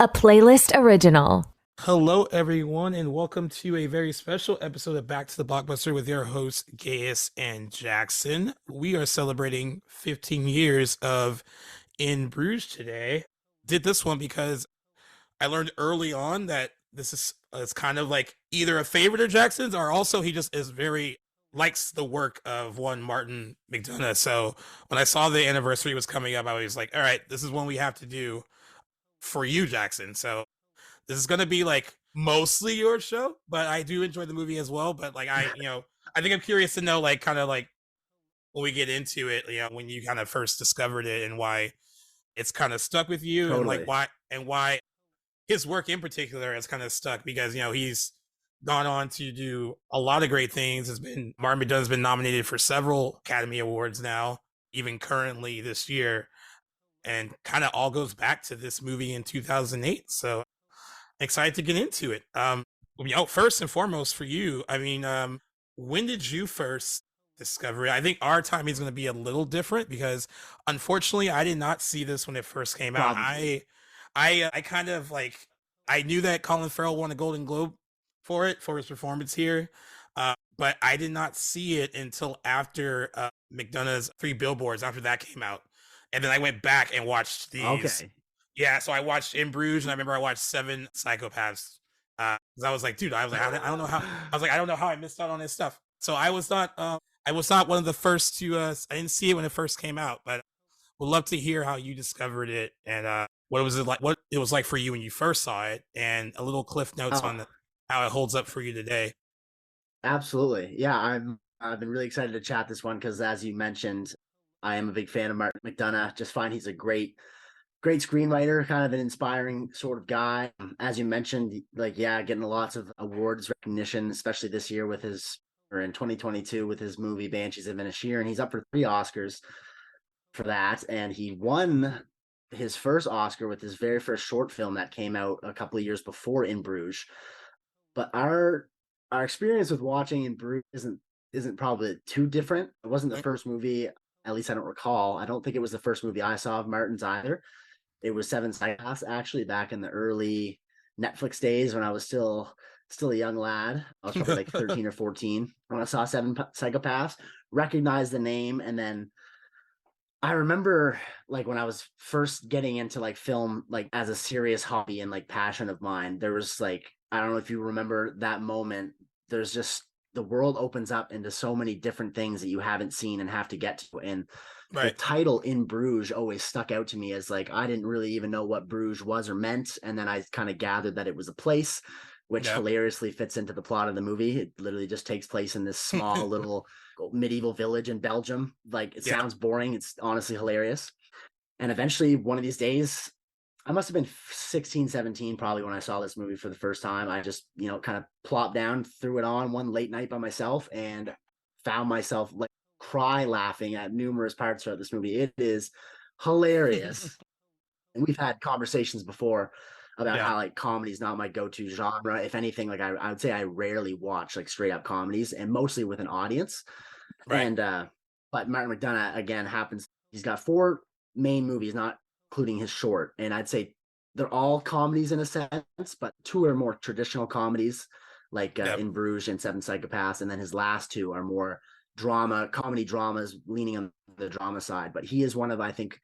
a playlist original. Hello, everyone, and welcome to a very special episode of Back to the Blockbuster with your hosts, Gaius and Jackson. We are celebrating 15 years of In Bruges today. Did this one because I learned early on that this is it's kind of like either a favorite of Jackson's or also he just is very likes the work of one Martin McDonagh. So when I saw the anniversary was coming up, I was like, all right, this is one we have to do for you, Jackson. So this is gonna be like mostly your show, but I do enjoy the movie as well. But like I think I'm curious to know like kind of like when we get into it, when you kind of first discovered it and why it's kind of stuck with you and like Totally. why his work in particular has kind of stuck because he's gone on to do a lot of great things. Has been Martin McDonagh's been nominated for several Academy Awards now, even currently this year, and kind of all goes back to this movie in 2008. So excited to get into it. First and foremost for you, when did you first discover it? I think our timing is going to be a little different because unfortunately I did not see this when it first came out. Probably. I kind of like I knew that Colin Farrell won a Golden Globe for his performance here, but I did not see it until after McDonagh's Three Billboards after that came out, and then I went back and watched these. Okay. Yeah, so I watched In Bruges, and I remember I watched Seven Psychopaths. Because I was like, dude, I don't know how. I was like, I don't know how I missed out on this stuff. So I was not one of the first to. I didn't see it when it first came out, but would love to hear how you discovered it and what it was like for you when you first saw it, and a little cliff notes Oh, on how it holds up for you today. absolutely. Yeah, I've been really excited to chat this one because as you mentioned, I am a big fan of Martin McDonagh. Just find he's a great screenwriter, kind of an inspiring sort of guy. As you mentioned, like getting lots of awards recognition, especially this year with his or in 2022 with his movie Banshees of Inisherin, and he's up for 3 Oscars for that. And he won his first Oscar with his very first short film that came out a couple of years before In Bruges. But our experience with watching In Bruges isn't probably too different. It wasn't the first movie, at least I don't recall. I don't think it was the first movie I saw of Martin's either. It was Seven Psychopaths, actually, back in the early Netflix days when I was still a young lad. I was probably like 13 or 14 when I saw Seven Psychopaths, recognized the name, and then I remember like when I was first getting into like film like as a serious hobby and like passion of mine, there was like I don't know if you remember that moment. There's just the world opens up into so many different things that you haven't seen and have to get to. And the Right. title In Bruges always stuck out to me as like I didn't really even know what Bruges was or meant. And then I kind of gathered that it was a place, which Yep. hilariously fits into the plot of the movie. It literally just takes place in this small little medieval village in Belgium. Like it Yep. sounds boring. It's honestly hilarious. And eventually, one of these days, I must have been 16, 17 probably when I saw this movie for the first time. I just, kind of plopped down, threw it on one late night by myself, and found myself like cry laughing at numerous parts throughout this movie. It is hilarious. And we've had conversations before about Yeah. how like comedy is not my go-to genre. If anything, like I would say I rarely watch like straight up comedies and mostly with an audience. Right. And but Martin McDonagh again happens. He's got 4 main movies, not including his short, and I'd say they're all comedies in a sense, but 2 are more traditional comedies, like Yep. In Bruges and Seven Psychopaths, and then his last 2 are more comedy dramas, leaning on the drama side. But he is one of I think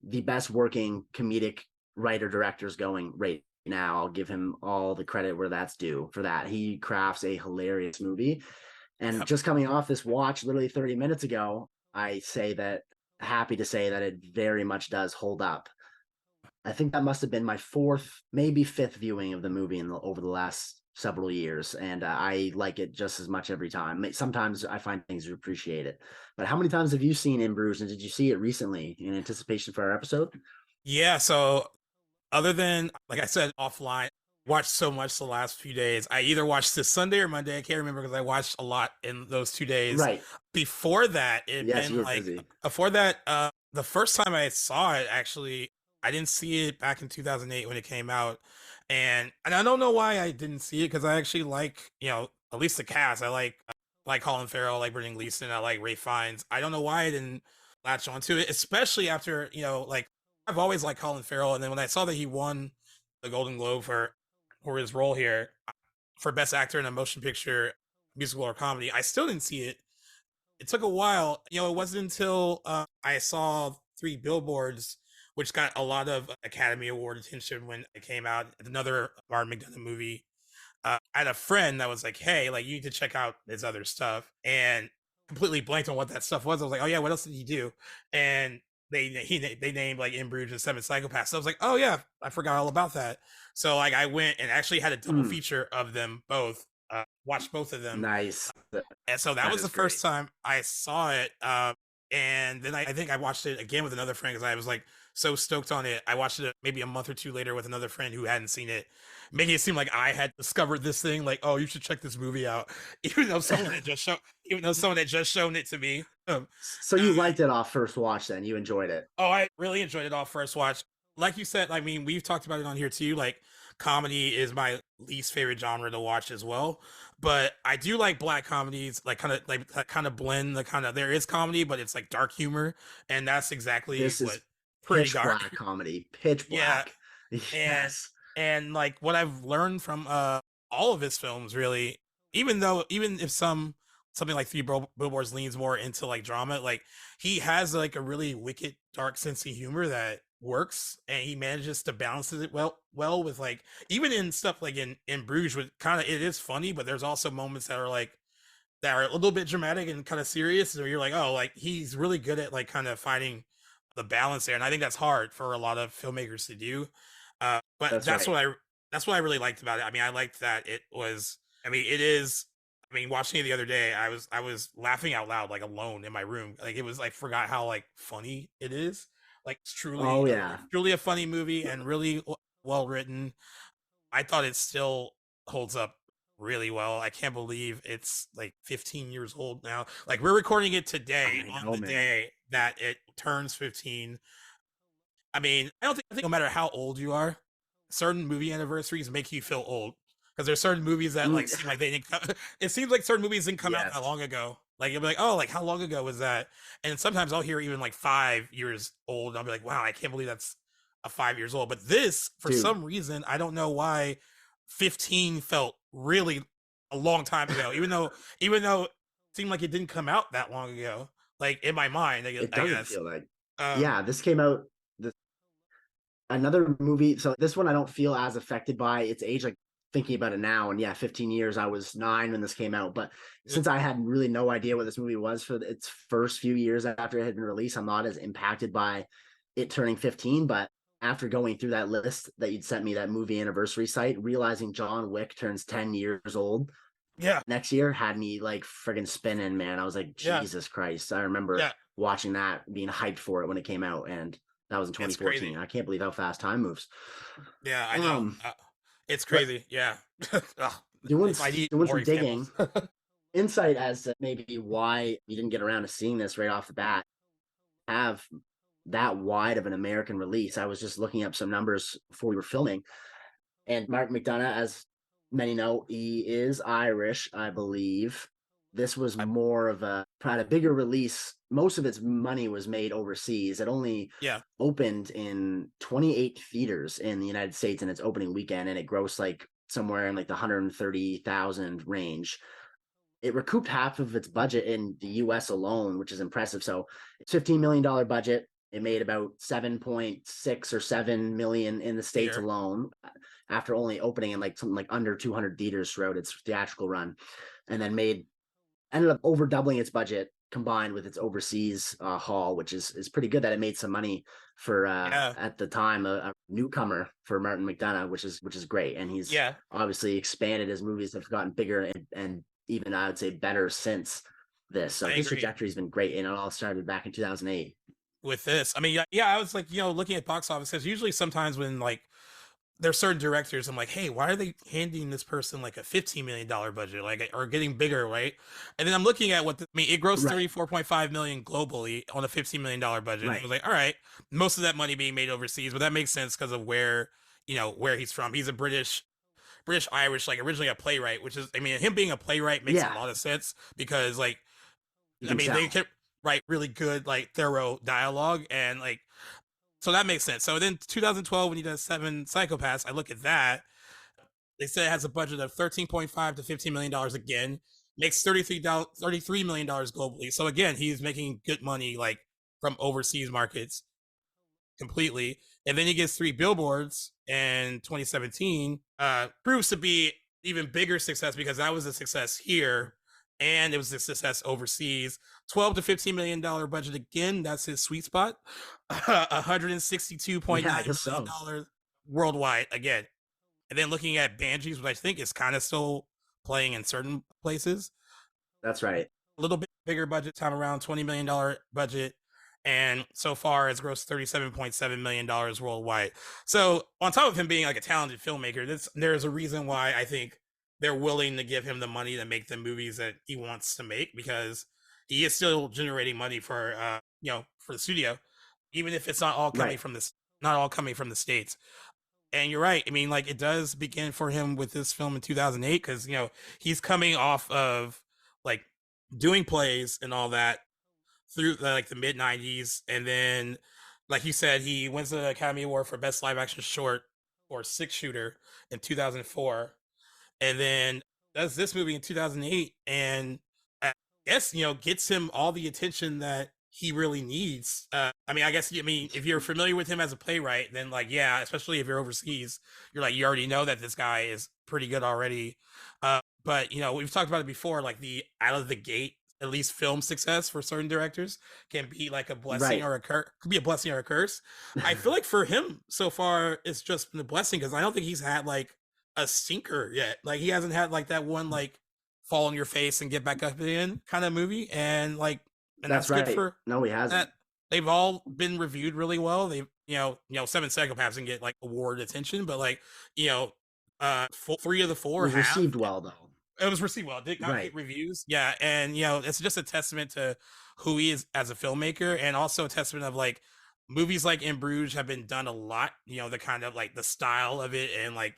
the best working comedic writer directors going right now. I'll give him all the credit where that's due for that. He crafts a hilarious movie and Yep. just coming off this watch literally 30 minutes ago, I say that happy to say that it very much does hold up. I think that must have been my 4th, maybe 5th viewing of the movie over the last several years. And I like it just as much every time. Sometimes I find things to appreciate it. But how many times have you seen In Bruges, and did you see it recently in anticipation for our episode? Yeah. So other than like I said offline, watched so much the last few days. I either watched this Sunday or Monday. I can't remember because I watched a lot in those 2 days. Right. Before that, it had Yes, you been were like busy. before that, the first time I saw it actually, I didn't see it back in 2008 when it came out. And I don't know why I didn't see it because I actually like, at least the cast. I like Colin Farrell, I like Brendan Gleeson, I like Ray Fiennes. I don't know why I didn't latch onto it, especially after, like I've always liked Colin Farrell, and then when I saw that he won the Golden Globe for his role here for Best Actor in a Motion Picture, Musical or Comedy. I still didn't see it. It took a while. It wasn't until I saw Three Billboards, which got a lot of Academy Award attention when it came out. Another Martin McDonagh movie. I had a friend that was like, "Hey, like you need to check out his other stuff," and completely blanked on what that stuff was. I was like, "Oh yeah, what else did he do?" And they named like In Bruges and Seven Psychopaths. So I was like, "Oh yeah, I forgot all about that." So like I went and actually had a double feature of them both. Watched both of them. Nice. And so that was the first time I saw it. And then I think I watched it again with another friend because I was like so stoked on it. I watched it maybe a month or two later with another friend who hadn't seen it, making it seem like I had discovered this thing. Like, oh, you should check this movie out, even though someone had just shown it to me. So you liked it off first watch, then you enjoyed it. Oh, I really enjoyed it off first watch. Like you said, I mean, we've talked about it on here too. Like, comedy is my least favorite genre to watch as well, but I do like black comedies, like kind of blend the kind of there is comedy, but it's like dark humor, and that's exactly This what is pretty pitch dark black comedy. Pitch yeah, black. Yes. and like what I've learned from all of his films, really, even if something like Three Billboards leans more into like drama, like he has like a really wicked dark sense of humor that works, and he manages to balance it well with like even in stuff like in Bruges, with kind of it is funny, but there's also moments that are a little bit dramatic and kind of serious, so you're like, oh, like he's really good at like kind of finding the balance there, and I think that's hard for a lot of filmmakers to do. But That's right. that's what I really liked about it. I mean, I liked that it was. I mean, it is. I mean, watching it the other day, I was laughing out loud, like alone in my room. Like it was, I forgot how like funny it is. Like Oh yeah. it's truly a funny movie and really well written. I thought it still holds up really well. I can't believe it's like 15 years old now. Like we're recording it today I on know, the man. day that it turns 15. I mean, I think no matter how old you are, certain movie anniversaries make you feel old because there's certain movies that like seem like they didn't. It seems like certain movies didn't come out that Yes. long ago. Like you'll be like, oh, like how long ago was that? And sometimes I'll hear even like 5 years old. And I'll be like, wow, I can't believe that's a 5 years old. But this, for Dude. some reason, I don't know why, 15 felt really a long time ago. Even though it seemed like it didn't come out that long ago. Like in my mind, It I doesn't guess. feel like. Um, Yeah, this came out another movie. So this one I don't feel as affected by its age. Like thinking about it now, and yeah, 15 years. I was 9 when this came out, but since I had really no idea what this movie was for its first few years after it had been released, I'm not as impacted by it turning 15. But after going through that list that you'd sent me, that movie anniversary site, realizing John Wick turns 10 years old yeah, next year had me like friggin' spinning, man. I was like, yeah, Jesus Christ. I remember yeah. watching that, being hyped for it when it came out, and that was in It's 2014. crazy. I can't believe how fast time moves. Yeah, I know. Um, It's but crazy. Yeah. Ugh, doing if I need doing more some examples. digging, insight as to maybe why you didn't get around to seeing this right off the bat, have that wide of an American release. I was just looking up some numbers before we were filming, and Martin McDonagh, as many know, he is Irish, I believe. This was I, more of a bigger release. Most of its money was made overseas. It only yeah. opened in 28 theaters in the United States in its opening weekend, and it grossed like somewhere in like the 130,000 range. It recouped half of its budget in the US alone, which is impressive. So it's $15 million budget. It made about 7.6 or 7 million in the States Here. alone after only opening in like something like under 200 theaters throughout its theatrical run, and then ended up over doubling its budget combined with its overseas haul, which is pretty good that it made some money for Yeah. at the time a newcomer for Martin McDonagh, which is great. And he's Yeah. obviously expanded. His movies have gotten bigger and even I would say better since this. So I his agree trajectory has been great, and it all started back in 2008. with this. I mean, yeah, I was like, looking at box office because usually sometimes when like there's certain directors, I'm like, hey, why are they handing this person like a $15 million budget, like, or getting bigger, right? And then I'm looking at I mean, it grossed Right, 34.5 million globally on a $15 million budget. And I right, was like, all right, most of that money being made overseas, but that makes sense because of where he's from. He's a British Irish, like originally a playwright, which is, I mean, him being a playwright makes a yeah, lot of sense because, like, you I can mean, they tell. can write really good, like, thorough dialogue, and like So that makes sense. So then 2012, when he does Seven Psychopaths, I look at that. They said it has a budget of 13.5 to $15 million again, makes $33 million globally. So again, he's making good money like from overseas markets completely. And then he gets 3 billboards in 2017. Proves to be even bigger success because that was a success here and it was a success overseas. 12 to $15 million budget again. That's his sweet spot. $162.9 Yeah, I million guess so. worldwide again. And then looking at Banshees, which I think is kind of still playing in certain places. That's right. A little bit bigger budget time around, $20 million budget. And so far it's grossed $37.7 million worldwide. So on top of him being like a talented filmmaker, there's a reason why I think they're willing to give him the money to make the movies that he wants to make, because he is still generating money for for the studio, even if it's not all coming Right. from not all coming from the States. And you're right. I mean, like, it does begin for him with this film in 2008 because he's coming off of like doing plays and all that through like the mid 90s, and then like you said, he wins the Academy Award for Best Live Action Short or Six Shooter in 2004, and then does this movie in 2008, and I guess gets him all the attention that he really needs. I mean, if you're familiar with him as a playwright, then like, yeah, especially if you're overseas, you're like, you already know that this guy is pretty good already. But we've talked about it before, like the out of the gate, at least film success for certain directors can be like a blessing Right. or a curse. Could be a blessing or a curse. I feel like for him so far, it's just been a blessing because I don't think he's had like a stinker yet. Like he hasn't had like that one like fall on your face and get back up again kind of movie, and like, and That's that's good right. for No, he hasn't. that. They've all been reviewed really well. They've Seven Psychopaths didn't get like award attention, but like 3 of the It 4 was have. received well though. It was received well. It did got Right. great reviews. Yeah, and it's just a testament to who he is as a filmmaker, and also a testament of like movies like In Bruges have been done a lot. The kind of like the style of it and like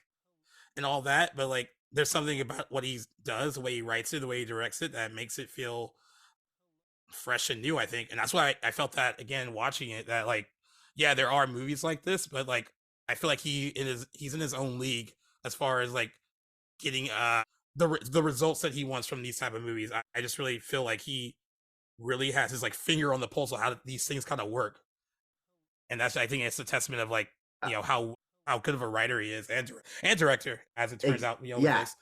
and all that, but like there's something about what he does, the way he writes it, the way he directs it, that makes it feel fresh and new, I think. And that's why I felt that again watching it, that like, yeah, there are movies like this, but like I feel like he's in his own league as far as like getting the results that he wants from these type of movies. I just really feel like he really has his like finger on the pulse of how these things kind of work. And that's, I think it's a testament of like, Uh, how good of a writer he is, and director, as it turns out, with yeah, this.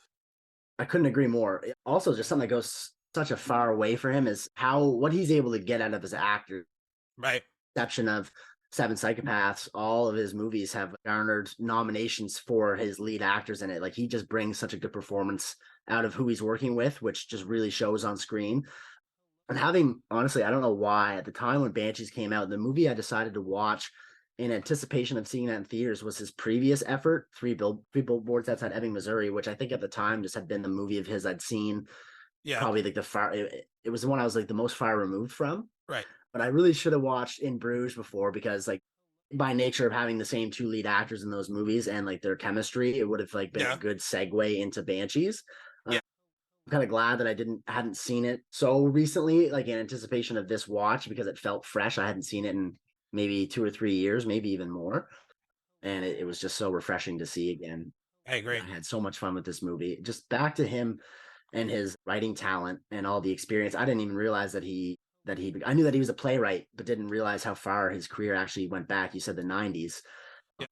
I couldn't agree more. Also, just something that goes such a far away for him is what he's able to get out of his actor. Right. Exception of Seven Psychopaths, all of his movies have garnered nominations for his lead actors in it. Like he just brings such a good performance out of who he's working with, which just really shows on screen. And having, honestly, I don't know why, at the time when Banshees came out, the movie I decided to watch in anticipation of seeing that in theaters was his previous effort, Three Billboards Outside Ebbing, Missouri, which I think at the time just had been the movie of his I'd seen. Yeah. Probably like it was the one I was like the most far removed from. Right. But I really should have watched In Bruges before, because like by nature of having the same 2 lead actors in those movies and like their chemistry, it would have like been a good segue into Banshees. Yeah. I'm kind of glad that I hadn't seen it so recently, like in anticipation of this watch, because it felt fresh. I hadn't seen it in maybe 2 or 3 years, maybe even more. And it was just so refreshing to see again. I agree. I had so much fun with this movie. Just back to him and his writing talent and all the experience. I didn't even realize that I knew that he was a playwright, but didn't realize how far his career actually went back. You said the 90s. Yeah.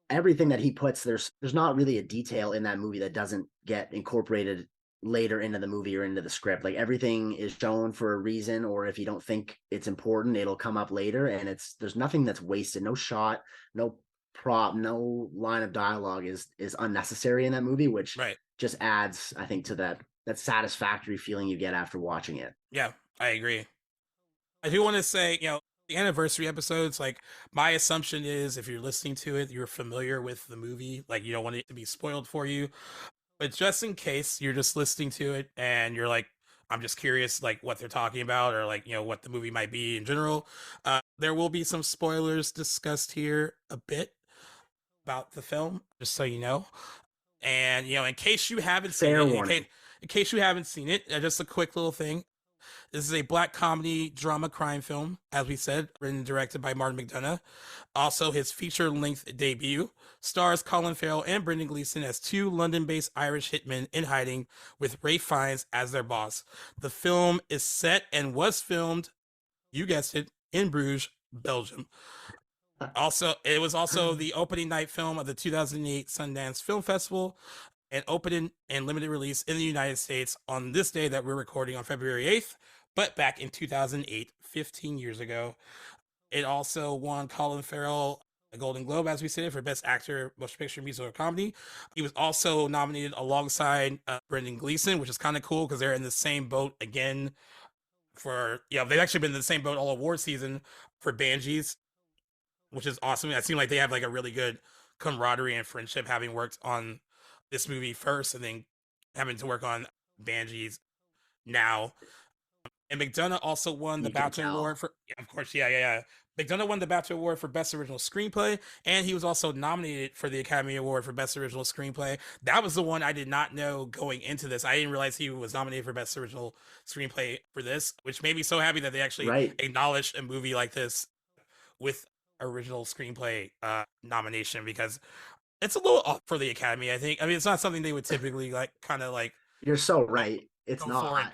Everything that he puts, there's not really a detail in that movie that doesn't get incorporated later into the movie or into the script. Like everything is shown for a reason, or if you don't think it's important, it'll come up later. And there's nothing that's wasted. No shot, no prop, no line of dialogue is unnecessary in that movie, which just adds, I think, to that satisfactory feeling you get after watching it. Yeah, I agree. I do want to say, the anniversary episodes, like my assumption is if you're listening to it, you're familiar with the movie, like you don't want it to be spoiled for you. But just in case you're just listening to it and you're like, I'm just curious, like what they're talking about, or like, what the movie might be in general, there will be some spoilers discussed here a bit about the film, just so you know. And, in case you haven't seen it, in case you haven't seen it, just a quick little thing. This is a black comedy drama crime film, as we said, written and directed by Martin McDonagh. Also, his feature-length debut stars Colin Farrell and Brendan Gleeson as two London-based Irish hitmen in hiding, with Ralph Fiennes as their boss. The film is set and was filmed, you guessed it, in Bruges, Belgium. Also, it was also the opening night film of the 2008 Sundance Film Festival, and opening and limited release in the United States on this day that we're recording on February 8th, but back in 2008, 15 years ago. It also won Colin Farrell a Golden Globe, as we said, for Best Actor, Motion Picture, Musical, or Comedy. He was also nominated alongside Brendan Gleeson, which is kind of cool because they're in the same boat again they've actually been in the same boat all award season for Banshees, which is awesome. It seemed like they have like a really good camaraderie and friendship, having worked on this movie first and then having to work on Banshees now. And McDonagh also won the BAFTA Award for, of course, yeah. McDonagh won the BAFTA Award for Best Original Screenplay, and he was also nominated for the Academy Award for Best Original Screenplay. That was the one I did not know going into this. I didn't realize he was nominated for Best Original Screenplay for this, which made me so happy that they actually acknowledged a movie like this with original screenplay nomination, because it's a little off for the Academy, I think. I mean, it's not something they would typically You're so right. It's not.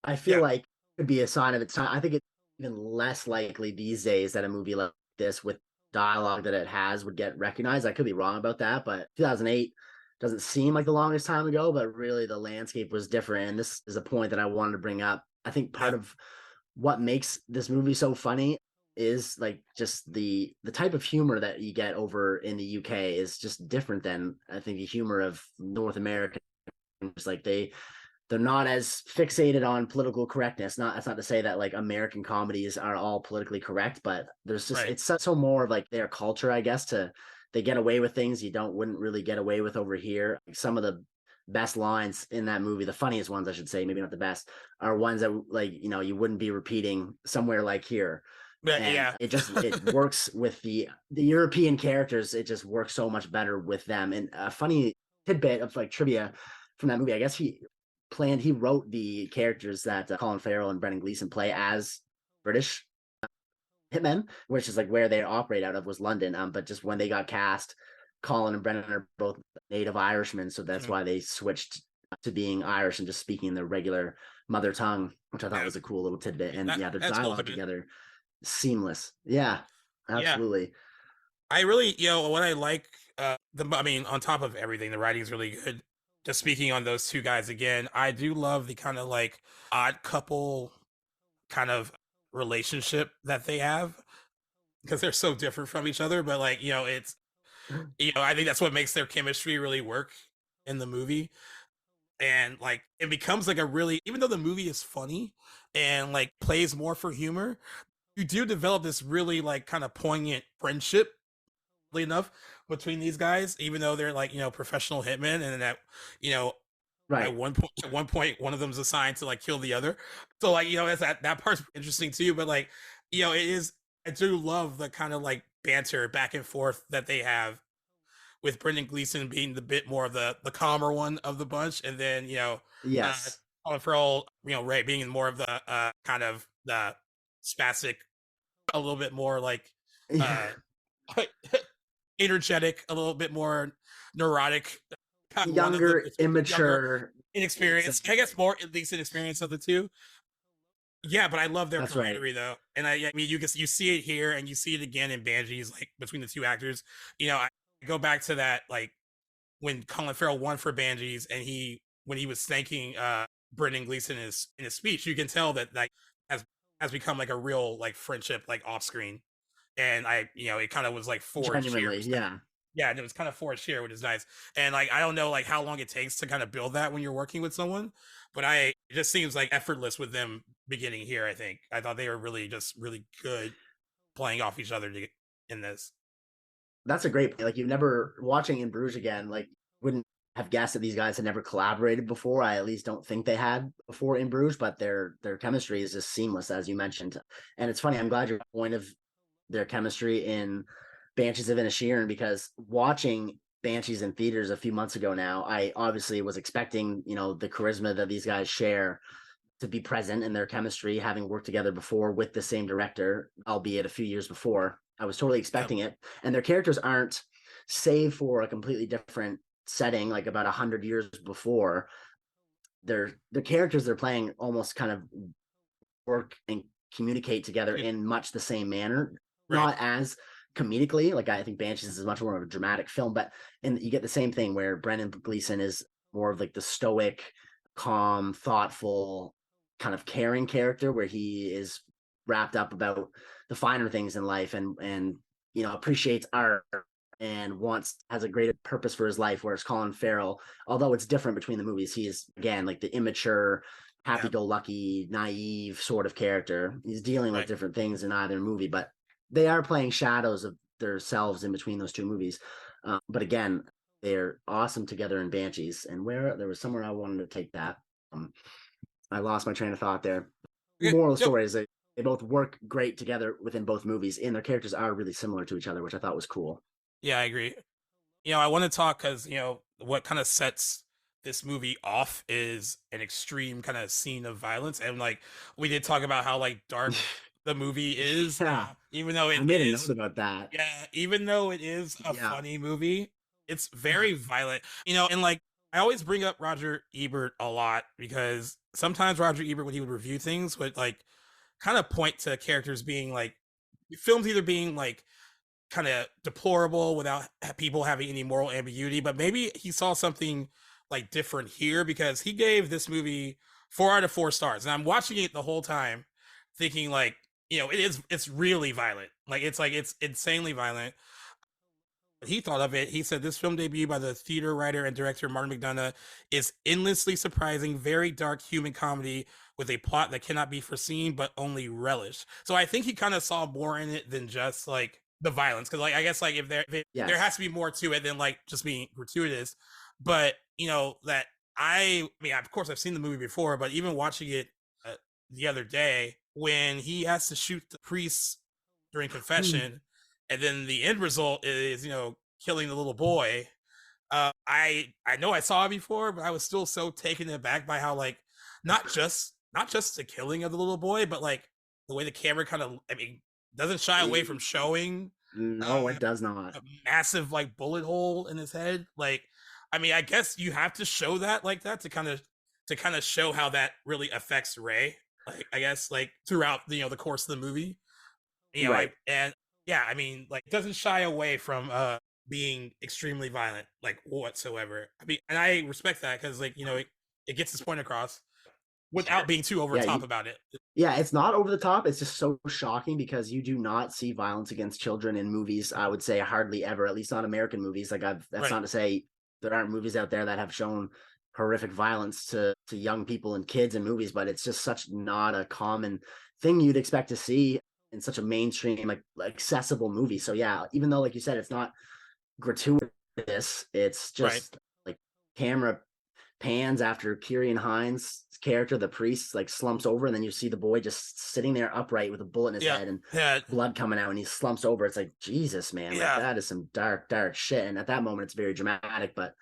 I feel like it could be a sign of its time. I think it's even less likely these days that a movie like this with dialogue that it has would get recognized. I could be wrong about that, but 2008 doesn't seem like the longest time ago, but really the landscape was different. And this is a point that I wanted to bring up. I think part of what makes this movie so funny is like just the type of humor that you get over in the UK is just different than I think the humor of North America. It's like they're not as fixated on political correctness. That's not to say that like American comedies are all politically correct, but there's just it's so more of like their culture, I guess. They get away with things you wouldn't really get away with over here. Like some of the best lines in that movie, the funniest ones, I should say, maybe not the best, are ones that like you wouldn't be repeating somewhere like here. And it works with the European characters. It just works so much better with them. And a funny tidbit of like trivia from that movie, I guess he wrote the characters that Colin Farrell and Brendan Gleeson play as British hitmen, which is like where they operate out of was London. But just when they got cast, Colin and Brendan are both native Irishmen, so that's why they switched to being Irish and just speaking their regular mother tongue, which I thought was a cool little tidbit. And their dialogue together, seamless. Yeah, absolutely. Yeah. I really, what I like, on top of everything, the writing is really good. Just speaking on those two guys again, I do love the kind of like odd couple kind of relationship that they have, because they're so different from each other. But like, it's, I think that's what makes their chemistry really work in the movie. And like, it becomes like a really, even though the movie is funny and like plays more for humor, you do develop this really like kind of poignant friendship enough between these guys, even though they're like professional hitmen, and that at one point one of them's assigned to like kill the other. So like it's that part's interesting too. But like it is, I do love the kind of like banter back and forth that they have, with Brendan Gleeson being the bit more of the calmer one of the bunch, and then Colin Farrell, Ray being more of the kind of the spastic, a little bit more like energetic, a little bit more neurotic, younger, immature, inexperienced. I guess more at least inexperienced of the two. Yeah, but I love their camaraderie though, and I mean you see it here, and you see it again in Banshees, like between the two actors. I go back to that, like when Colin Farrell won for Banshees, and when he was thanking Brendan Gleeson in his speech, you can tell that like has become like a real like friendship like off screen. And it kind of was like forged here. Yeah, and it was kind of forged here, which is nice. And like, I don't know like how long it takes to kind of build that when you're working with someone, but it just seems like effortless with them beginning here. I thought they were really good playing off each other in this. That's a great point. Like, you've never watching In Bruges again, like wouldn't have guessed that these guys had never collaborated before. I at least don't think they had before In Bruges, but their chemistry is just seamless, as you mentioned. And it's funny, I'm glad you're point of their chemistry in Banshees of Inisherin, because watching Banshees in theaters a few months ago now, I obviously was expecting, the charisma that these guys share to be present in their chemistry, having worked together before with the same director, albeit a few years before. I was totally expecting it. And their characters aren't, save for a completely different setting, like about 100 years before, the characters they're playing almost kind of work and communicate together in much the same manner, not as comedically. Like I think Banshees is much more of a dramatic film, but and you get the same thing where Brendan Gleeson is more of like the stoic, calm, thoughtful, kind of caring character, where he is wrapped up about the finer things in life and appreciates art and has a greater purpose for his life. Whereas Colin Farrell, although it's different between the movies, he is again like the immature, happy-go-lucky, naive sort of character. He's dealing with different things in either movie, but they are playing shadows of themselves in between those two movies. But again, they're awesome together in Banshees. And where there was somewhere I wanted to take that. I lost my train of thought there. Moral of the story is they both work great together within both movies, and their characters are really similar to each other, which I thought was cool. Yeah, I agree. I want to talk because, what kind of sets this movie off is an extreme kind of scene of violence. And like, we did talk about how like dark the movie is, even though I made a note about that. Yeah, even though it is a funny movie, it's very violent, and like, I always bring up Roger Ebert a lot because sometimes Roger Ebert, when he would review things, would like kind of point to characters being like, films either being like kind of deplorable without people having any moral ambiguity, but maybe he saw something like different here, because he gave this movie 4 out of 4 stars. And I'm watching it the whole time thinking like, it's really violent. It's insanely violent. He thought of it. He said this film debut by the theater writer and director Martin McDonagh is endlessly surprising, very dark human comedy with a plot that cannot be foreseen but only relished. So I think he kind of saw more in it than just like the violence, because like I guess like if there has to be more to it than like just being gratuitous. But that I mean, of course I've seen the movie before, but even watching it the other day when he has to shoot the priests during confession. And then the end result is, killing the little boy. I know I saw it before, but I was still so taken aback by how like not just the killing of the little boy, but like the way the camera kind of, doesn't shy away from showing. No, it does not. A massive like bullet hole in his head. Like, I guess you have to show that like that to kind of show how that really affects Ray. Like, I guess like throughout the course of the movie. Right. And yeah, like it doesn't shy away from being extremely violent, like whatsoever. And I respect that because like, it gets its point across without being too over the top about it. Yeah, it's not over the top. It's just so shocking because you do not see violence against children in movies. I would say hardly ever, at least not American movies. Like that's not to say there aren't movies out there that have shown horrific violence to young people and kids in movies, but it's just such not a common thing you'd expect to see in such a mainstream, like accessible movie. So yeah, even though like you said, it's not gratuitous, it's just like camera pans after Kieran Hines' character, the priest, like slumps over, and then you see the boy just sitting there upright with a bullet in his head and blood coming out, and he slumps over. It's like, Jesus, man, like, that is some dark shit. And at that moment, it's very dramatic, but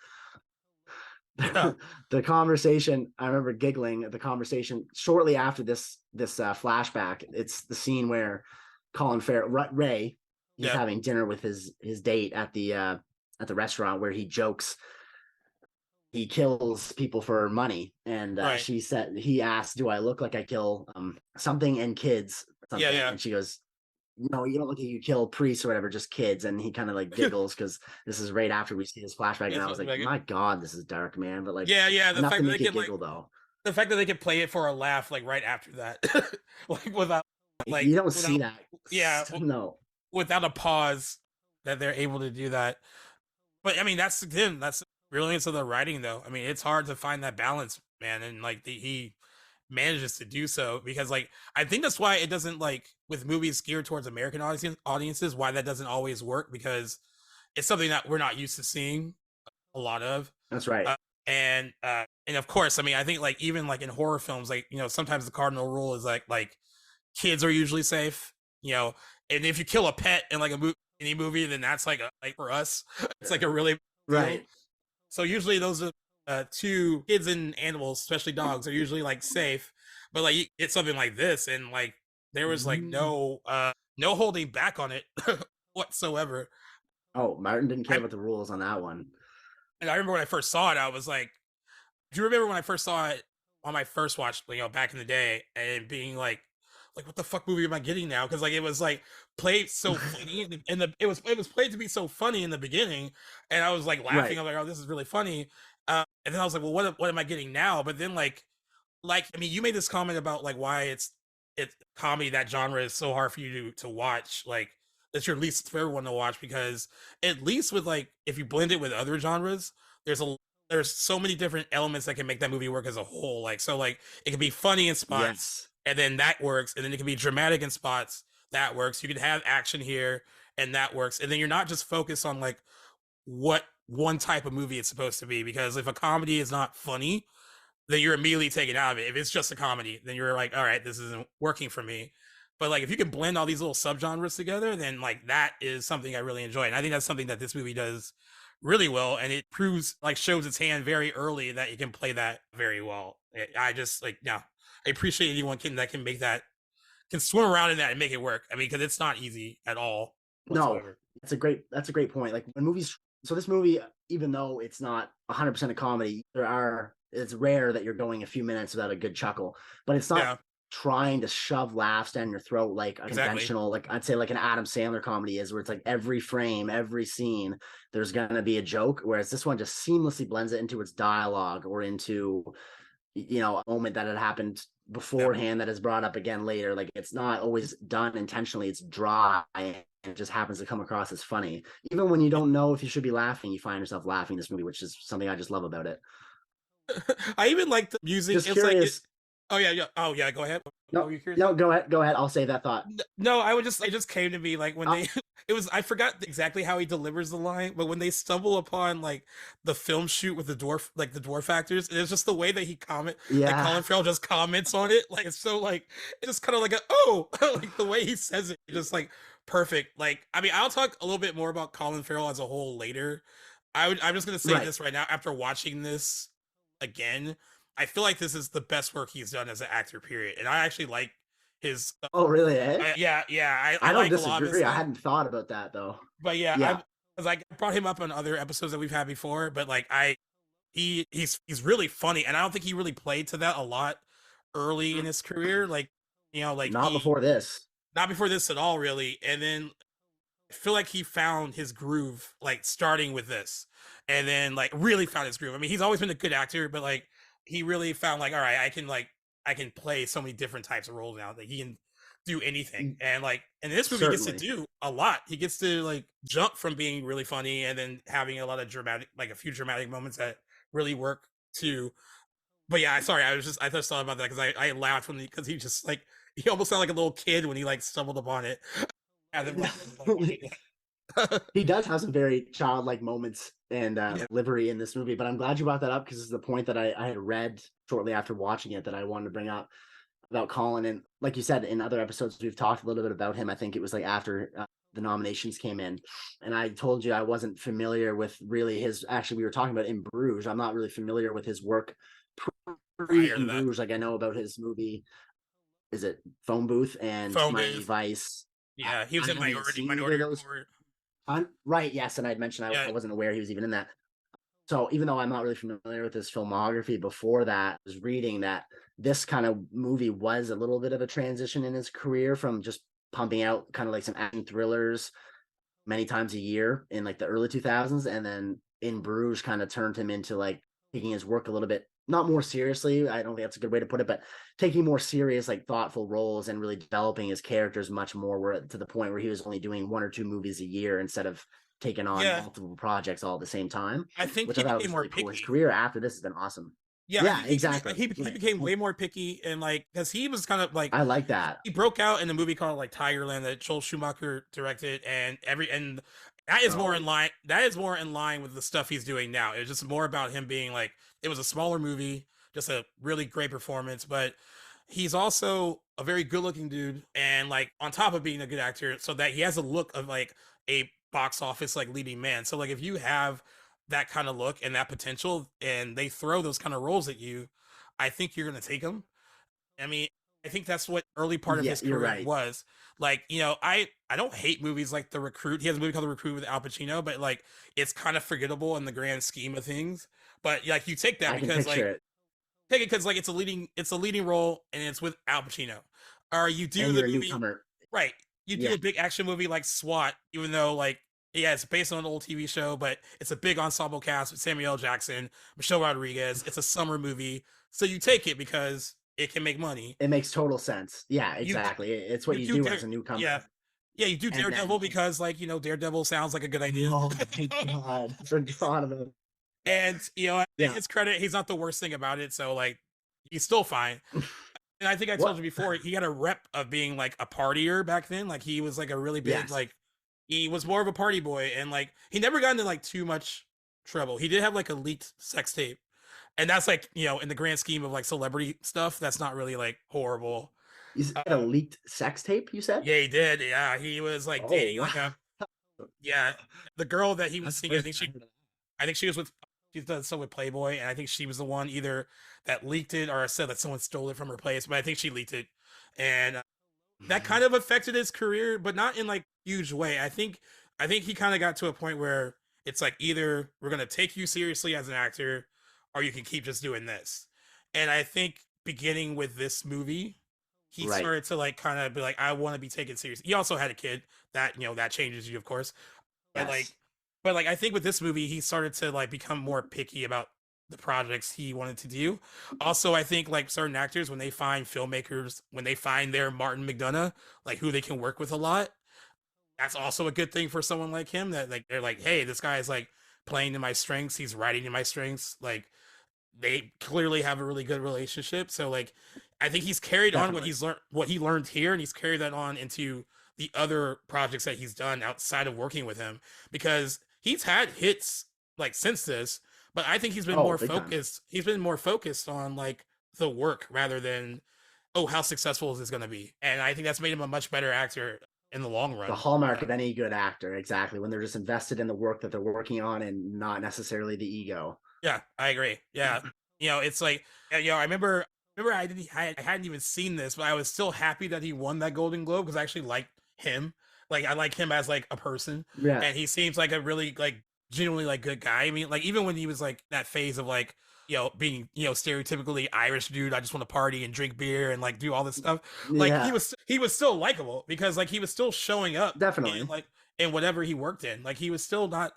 the conversation, I remember giggling at the conversation shortly after this flashback. It's the scene where Colin Farrell, Ray, he's having dinner with his date at the restaurant, where he jokes he kills people for money, and she said, he asked, do I look like I kill something and kids something? And she goes, no, you don't look like you kill priests or whatever, just kids. And he kind of like giggles because this is right after we see this flashback, and I was like, my God, this is dark, man. But like, the fact that they can giggle, though, the fact that they can play it for a laugh like right after that, like without like you don't see that, no, without a pause, that they're able to do that. But that's the brilliance of the writing, though. It's hard to find that balance, man, and like he manages to do so, because like I think that's why it doesn't, like with movies geared towards American audiences, why that doesn't always work, because it's something that we're not used to seeing a lot of. That's right. And of course, I think like even like in horror films, like sometimes the cardinal rule is like kids are usually safe, and if you kill a pet in like any movie, then that's like for us, it's like a really right. So usually those are two, kids and animals, especially dogs, are usually like safe. but like it's something like this, and like there was like Mm. no holding back on it whatsoever. Oh, Martin didn't care I about the rules on that one. and I remember when I first saw it, I was like, do you remember when I first saw it on my first watch, back in the day, and being like what the fuck movie am I getting now? Because like it was like played so funny, it was played to be so funny in the beginning, and I was like laughing. Right. I'm like, oh, this is really funny. And then I was like, well, what am I getting now? But then like I mean, you made this comment about like why it's comedy, that genre is so hard for you to watch. Like it's your least favorite one to watch because at least with like if you blend it with other genres, there's a there's so many different elements that can make that movie work as a whole. Like so like it can be funny in spots Yes. and then that works, and then it can be dramatic in spots that works. You can have action here and that works. And then you're not just focused on like what one type of movie it's supposed to be, because if a comedy is not funny, then you're immediately taken out of it. If it's just a comedy, then you're like, all right, this isn't working for me. But like if you can blend all these little subgenres together, then like that is something I really enjoy. And I think that's something that this movie does really well. And it proves like shows its hand very early that it can play that very well. I just like yeah, I appreciate anyone that can make that can swim around in that and make it work. I mean, because it's not easy at all No, whatsoever. that's a great point. Like when movies, so this movie, even though it's not 100% a comedy, it's rare that you're going a few minutes without a good chuckle, but it's not Yeah, trying to shove laughs down your throat like a exactly. conventional, like I'd say like an Adam Sandler comedy is, where it's like every frame, every scene, there's gonna be a joke. Whereas this one just seamlessly blends it into its dialogue or into, a moment that had happened Yeah. beforehand that is brought up again later. Like it's not always done intentionally, it's dry and it just happens to come across as funny. Even when you don't know if you should be laughing, you find yourself laughing in this movie, which is something I just love about it. I even like the music. Just It's like it. curious. Oh yeah, yeah. Oh yeah. Go ahead. What No, were you curious no, about? go ahead. I'll save that thought. No, I would just it just came to me like when Uh, they it was I forgot exactly how he delivers the line, but when they stumble upon like the film shoot with the dwarf actors, and it's just the way that he comment like yeah. Colin Farrell just comments on it, like it's so like it's just kind of like a oh like the way he says it, just like perfect. Like I mean, I'll talk a little bit more about Colin Farrell as a whole later. I'm just gonna say Right. this right now after watching this again. I feel like this is the best work he's done as an actor, period. And I actually like his Oh, really? Eh? yeah, yeah, I I don't like a lot of his disagree. I stuff, hadn't thought about that though. but yeah, Yeah. I because I brought him up on other episodes that we've had before, but like he's really funny, and I don't think he really played to that a lot early in his career, like like Not he before this. not before this at all, really, and then I feel like he found his groove like starting with this, and then like really found his groove. I mean, he's always been a good actor, but like he really found like all right, I can play so many different types of roles now that he can do anything. And like in this movie he gets to Certainly. do a lot. He gets to like jump from being really funny and then having a lot of dramatic like a few dramatic moments that really work too. But yeah, sorry, I just thought about that because I laughed when because he just like he almost sounded like a little kid when he like stumbled upon it. And then like watching it. He does have some very childlike moments and Yeah. delivery in this movie, but I'm glad you brought that up because this is the point that I had read shortly after watching it that I wanted to bring up about Colin. And like you said, in other episodes, we've talked a little bit about him. I think it was like after the nominations came in, and I told you I wasn't familiar with really his. Actually, we were talking about In Bruges. I'm not really familiar with his work pre Prior to In that, Bruges. Like I know about his movie. Is it Phone Booth and phone Miami booth. Vice? Yeah, he was I in hadn't seen either Minority of those. Report. Right, yes, and I'd mentioned Yeah, I wasn't aware he was even in that. So even though I'm not really familiar with his filmography before that, I was reading that this kind of movie was a little bit of a transition in his career from just pumping out kind of like some action thrillers many times a year in like the early 2000s, and then In Bruges kind of turned him into like taking his work a little bit not more seriously. I don't think that's a good way to put it, but taking more serious, like thoughtful roles and really developing his characters much more. Where to the point where he was only doing one or two movies a year instead of taking on yeah. multiple projects all at the same time, I think which he I thought became was more really cool. His picky. career after this has been awesome. Yeah, I Yeah, think exactly. he Right. became way more picky and like because he was kind of like I like that. he broke out in a movie called like Tigerland that Joel Schumacher directed, and that is more in Oh, line. That is more in line with the stuff he's doing now. It's just more about him being like it was a smaller movie, just a really great performance, but he's also a very good looking dude, and like on top of being a good actor, so that he has a look of like a box office like leading man. So like if you have that kind of look and that potential, and they throw those kind of roles at you, I think you're gonna take them. I mean, I think that's what early part of Yeah, his you're career right. was. Like, I don't hate movies like The Recruit. He has a movie called The Recruit with Al Pacino, but like it's kind of forgettable in the grand scheme of things. But like you take that I can because picture like it. take it because like it's a leading role and it's with Al Pacino. Or you do And the you're a movie newcomer. right. You do Yeah. a big action movie like SWAT, even though like yeah, it's based on an old TV show, but it's a big ensemble cast with Samuel L. Jackson, Michelle Rodriguez. It's a summer movie, so you take it because it can make money. It makes total sense. Yeah, You exactly. It's what you you do do Dare, as a yeah, newcomer. yeah. You do And Daredevil then, because like Daredevil sounds like a good idea. oh my God, I forgot about it. And to Yeah. his credit, he's not the worst thing about it. So like, he's still fine. And I think I told What? you before, he had a rep of being like a partier back then. Like he was like a really big Yes. like he was more of a party boy, and like he never got into like too much trouble. He did have like a leaked sex tape, and that's like in the grand scheme of like celebrity stuff, that's not really like horrible. Is it a Uh, leaked sex tape, you said? yeah, he did. Yeah, he was like Oh, dating wow. like a yeah the girl that he was That's the seeing. first time I heard of I think she was with she's done so with Playboy, and I think she was the one either that leaked it or said that someone stole it from her place. But I think she leaked it, and that that. kind of affected his career, but not in like huge way. I think he kind of got to a point where it's like either we're gonna take you seriously as an actor, or you can keep just doing this. And I think beginning with this movie, he Right. started to like kind of be like, I want to be taken seriously. He also had a kid that that changes you, of course. But like, Yes. I think with this movie, he started to like become more picky about the projects he wanted to do. Also, I think like certain actors, when they find filmmakers, when they find their Martin McDonagh, like who they can work with a lot, that's also a good thing for someone like him. That like they're like, hey, this guy is like playing to my strengths. He's writing to my strengths. Like they clearly have a really good relationship. So like I think he's carried on Definitely. what he learned here, and he's carried that on into the other projects that he's done outside of working with him, because he's had hits like since this, but I think Oh, big time. he's been more focused on like the work rather than oh how successful is this going to be. And I think that's made him a much better actor in the long The run. hallmark of any good actor, exactly. When they're just invested in the work that they're working on and not necessarily the ego. Yeah, I agree. Yeah, it's like I remember I hadn't even seen this, but I was still happy that he won that Golden Globe because I actually liked him. Like I like him as like a person, Yeah. and he seems like a really like genuinely like good guy. I mean, like even when he was like that phase of like being stereotypically Irish dude, I just want to party and drink beer and like do all this stuff. Like Yeah. he was still likable because like he was still showing up in Definitely. like in whatever he worked in. Like he was still not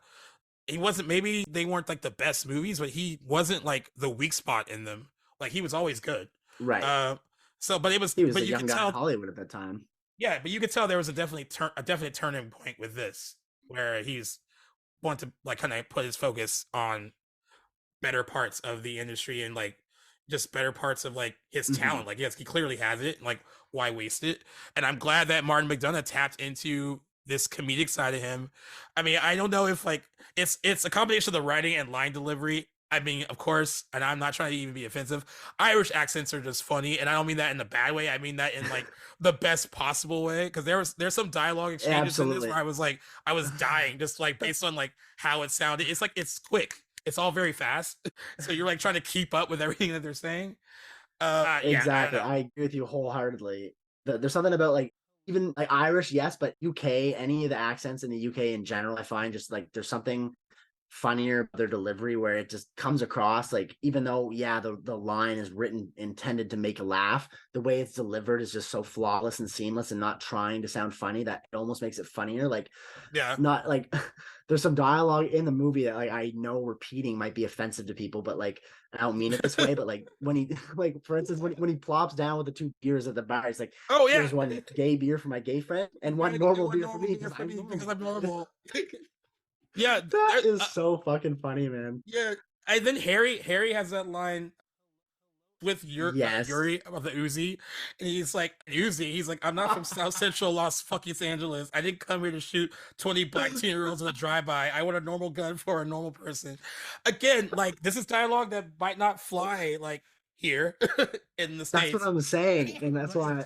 he wasn't maybe they weren't like the best movies, but he wasn't like the weak spot in them. Like he was always good. Right. Uh so but it was He was but a you young could guy in tell Hollywood at that time. yeah, but you could tell there was a definite turning point with this where he's wanting to like kind of put his focus on better parts of the industry and like just better parts of like his Hmm. talent. Like yes, he clearly has it. Like why waste it? And I'm glad that Martin McDonagh tapped into this comedic side of him. I mean, I don't know if like it's a combination of the writing and line delivery. I mean, of course, and I'm not trying to even be offensive. Irish accents are just funny, and I don't mean that in a bad way. I mean that in like the best possible way. Because there's some dialogue exchanges in this where Absolutely. I was dying just like based on like how it sounded. It's like it's quick. It's all very fast, so you're like trying to keep up with everything that they're saying. Yeah, I don't Exactly. know. I agree with you wholeheartedly. There's something about like even like Irish, yes, but UK, any of the accents in the UK in general, I find just like there's something funnier about their delivery where it just comes across like even though yeah the line is written intended to make a laugh, the way it's delivered is just so flawless and seamless and not trying to sound funny that it almost makes it funnier. Like Yeah, not like there's some dialogue in the movie that like I know repeating might be offensive to people, but like I don't mean it this way, but like when he like for instance when he plops down with the two beers at the bar, he's like, oh yeah. here's one gay beer for my gay friend and one And normal one beer for normal me beer because for I'm me because I'm normal. normal. Yeah, That there, is so fucking funny, man. yeah. And then Harry has that line with Yes. Yuri of the Uzi, and he's like Uzi. He's like, I'm not from South Central Los fucking Angeles. I didn't come here to shoot 20 black teen-year-olds in a drive-by. I want a normal gun for a normal person. Again, like this is dialogue that might not fly like here in the That's what states. I'm saying. And that's why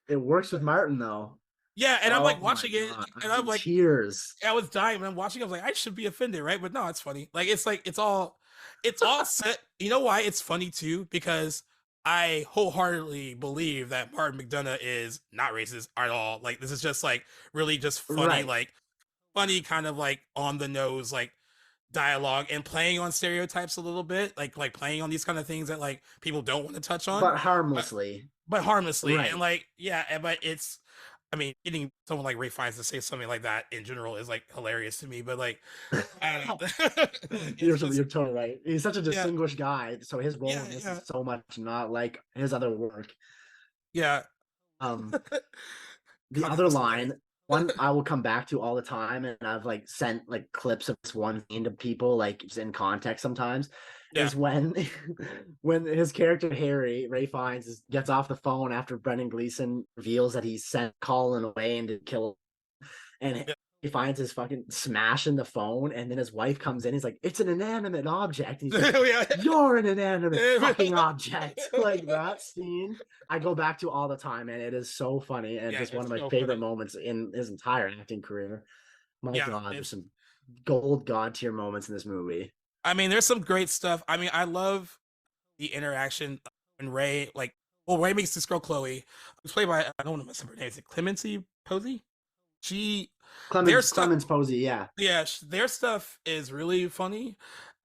it works with Martin though. Yeah, and I'm Oh like my watching it, god. and I'm I'm in like, tears. I was dying when I'm watching. I was like, I should be offended, right? But no, it's funny. Like it's all set. You know why it's funny too? Because I wholeheartedly believe that Martin McDonagh is not racist at all. Like this is just like really just funny, Right. like funny kind of like on the nose, like dialogue and playing on stereotypes a little bit, like playing on these kind of things that like people don't want to touch on, But but harmlessly. harmlessly. And Right. like yeah, but it's I mean, getting someone like Ray Fiennes to say something like that in general is like hilarious to me. But like I don't know, it's just You're totally right. He's such a yeah, distinguished guy, so his role yeah, in this yeah, is so much not like his other work. yeah. Um, the God, that other was hilarious. line, one I will come back to all the time, and I've like sent like clips of this one scene to people, like just in context sometimes, Yeah, is when when his character Harry Ray Fiennes gets off the phone after Brendan Gleeson reveals that he sent Colin away and to kill, and yeah. he finds his fucking smashing the phone, and then his wife comes in. He's like, "It's an inanimate object," and he's like, Yeah. "You're an inanimate fucking object." Like that scene, I go back to all the time, and it is so funny, and Yeah, just one of it's my so favorite funny. moments in his entire acting career. My Yeah, God, there's it's some gold god tier moments in this movie. I mean, there's some great stuff. I mean, I love the interaction when Ray, like, well, Ray makes this girl Chloe, who's played by I don't want to mess up her name. Is it Clemency Posey? She, their stuff, Clemens Posey, yeah, yeah, their stuff is really funny,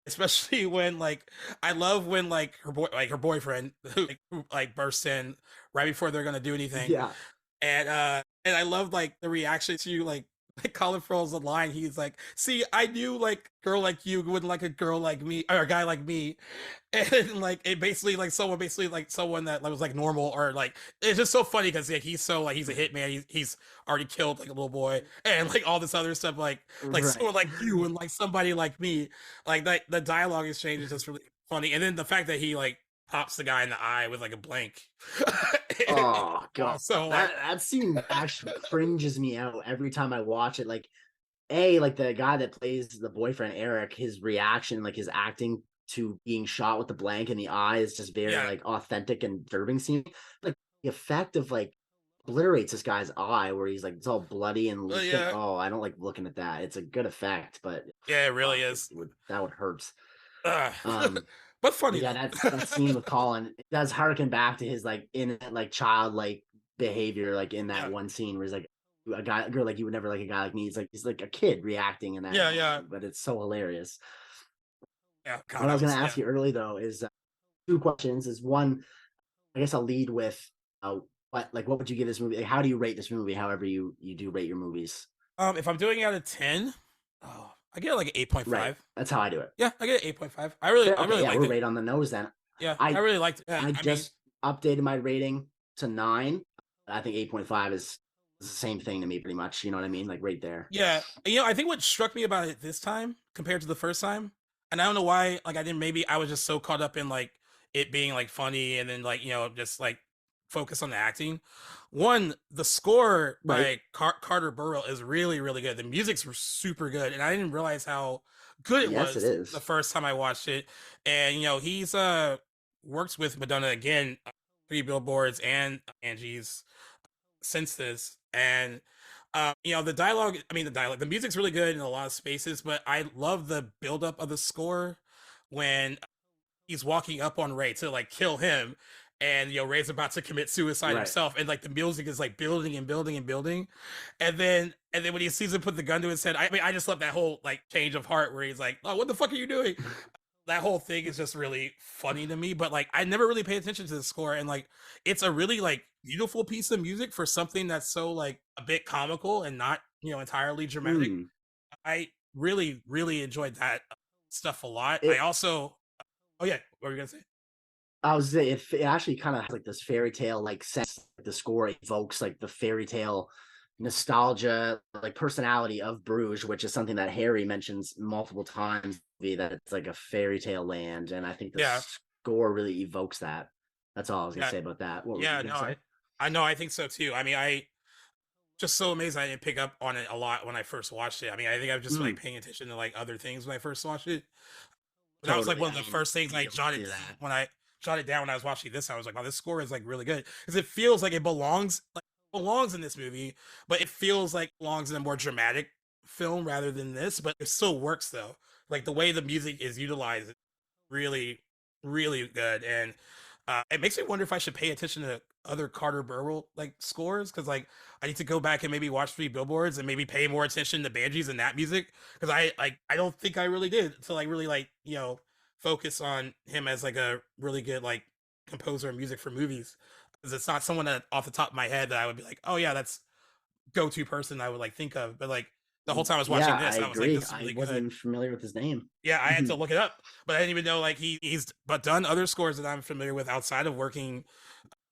especially when like I love when like her boyfriend, who bursts in right before they're gonna do anything, yeah, and I love like the reaction to like Colin Farrell's line. He's like, "See, I knew like girl like you wouldn't like a girl like me or a guy like me," and like it basically like someone that like, was like normal or like it's just so funny because like he's so like he's a hitman. He's already killed like a little boy and like all this other stuff like right. someone like you and like somebody like me. Like that the dialogue exchange is just really funny, and then the fact that he like pops the guy in the eye with like a blank. Oh God, Also like that scene actually cringes me out every time I watch it. Like, like the guy that plays the boyfriend Eric, his reaction, like his acting to being shot with the blank in the eye is just very yeah, like authentic and disturbing scene. Like the effect of like obliterates this guy's eye where he's like it's all bloody and leaking. yeah, Oh, I don't like looking at that. It's a good effect, but yeah, it really fuck, is. that would hurt. Uh, Um, but funny but yeah, though. that scene with Colin it does harken back to his like in like childlike behavior, like in that Yeah, one scene where he's like a girl like you would never like a guy like me. He's like a kid reacting in that yeah, moment, but it's so hilarious. yeah. God, What I that was going was to yeah. ask you early though is two questions. Is one, I guess I'll lead with what would you give this movie? Like, how do you rate this movie? However you do rate your movies. If I'm doing it out of 10, oh, I get like an Right, 8.5. that's how I do it. Yeah, I get an 8.5. I Okay, really yeah, liked we're it. right on the nose then. Yeah, I I really liked it. I I mean, just updated my rating to 9. I think 8.5 is the same thing to me, pretty much. You know what I mean? Like right there. yeah, I think what struck me about it this time compared to the first time, and I don't know why, like I didn't maybe I was just so caught up in like it being like funny and then like just like focus on the acting. One, the score Right. by Carter Burwell is really really good. The music's super good, and I didn't realize how good it Yes, it was the is. first time I watched it. And he's works with Madonna again, Three Billboards and Angie's since this, and the dialogue, the music's really good in a lot of spaces, but I love the buildup of the score when he's walking up on Ray to like kill him, and Ray's about to commit suicide Right. himself, and like the music is like building and building and building, and then when he sees him put the gun to his head, I mean, I just love that whole like change of heart where he's like, "Oh, what the fuck are you doing?" That whole thing is just really funny to me, but like I never really paid attention to the score, and like it's a really like beautiful piece of music for something that's so like a bit comical and not entirely dramatic. Hmm. I really really enjoyed that stuff a lot. I It also oh yeah, what were you gonna say? I was say it actually kind of has like this fairy tale like sense. Like, the score evokes like the fairy tale nostalgia, like personality of Bruges, which is something that Harry mentions multiple times. That it's like a fairy tale land, and I think the Yeah, score really evokes that. That's all I was gonna yeah, say about that. What were yeah. you No, gonna say? I know. I think so too. I mean, I just so amazed I didn't pick up on it a lot when I first watched it. I mean, I think I was just like Mm, paying attention to like other things when I first watched it. That was like totally. one of I the mean, first things I you don't jotted do that. when I jotted down when I was watching this. I was like, "Wow, this score is like really good," because it feels like it belongs in this movie, but it feels like it belongs in a more dramatic film rather than this. But it still works though. Like the way the music is utilized, is really, really good. And It makes me wonder if I should pay attention to other Carter Burwell like scores, because like I need to go back and maybe watch Three Billboards and maybe pay more attention to Banshees and that music, because I don't think I really did until I really like focus on him as like a really good like composer of music for movies, because it's not someone that off the top of my head that I would be like, oh yeah, that's go-to person I would like think of, but like the whole time I was watching Yeah, I this, I was like, agree. this is I really wasn't good. even familiar with his name. Yeah, I had to look it up, but I didn't even know like he's but done other scores that I'm familiar with outside of working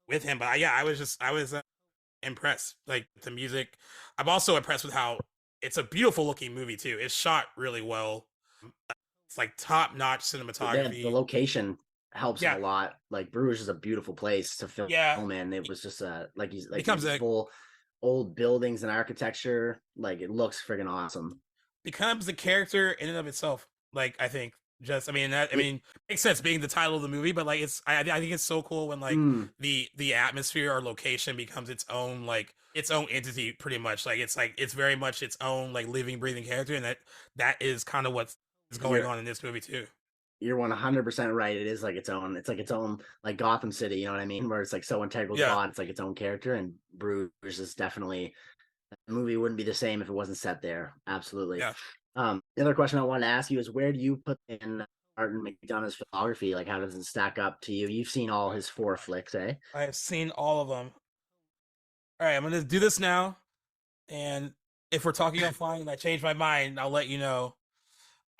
with him. But yeah, I was impressed. Like the music, I'm also impressed with how it's a beautiful looking movie too. It's shot really well. It's like top notch The cinematography. location helps him Yeah, a lot. Like Bruges is a beautiful place to film, yeah, and it it was just like becomes these a full old buildings and architecture. Like it looks friggin' awesome. becomes the character in and of itself. Like I think just I It, mean makes sense being the title of the movie, but like I think it's so cool when like mm, the atmosphere or location becomes its own like its own entity pretty much. Like it's very much its own like living breathing character, and that is kind of what's going you're on in this movie too. you're 100% right. It is like its own. It's like its own like Gotham City. You know what I mean? Where it's like so integral to Yeah, plot. It's like its own character. And Bruges is definitely the movie wouldn't be the same if it wasn't set there. Absolutely. yeah. The other question I wanted to ask you is where do you put in Martin McDonagh's filmography? Like, how does it stack up to you? You've seen all his four flicks, eh? I have seen all of them. All right, I'm gonna do this now, and if we're talking offline and I change my mind, I'll let you know.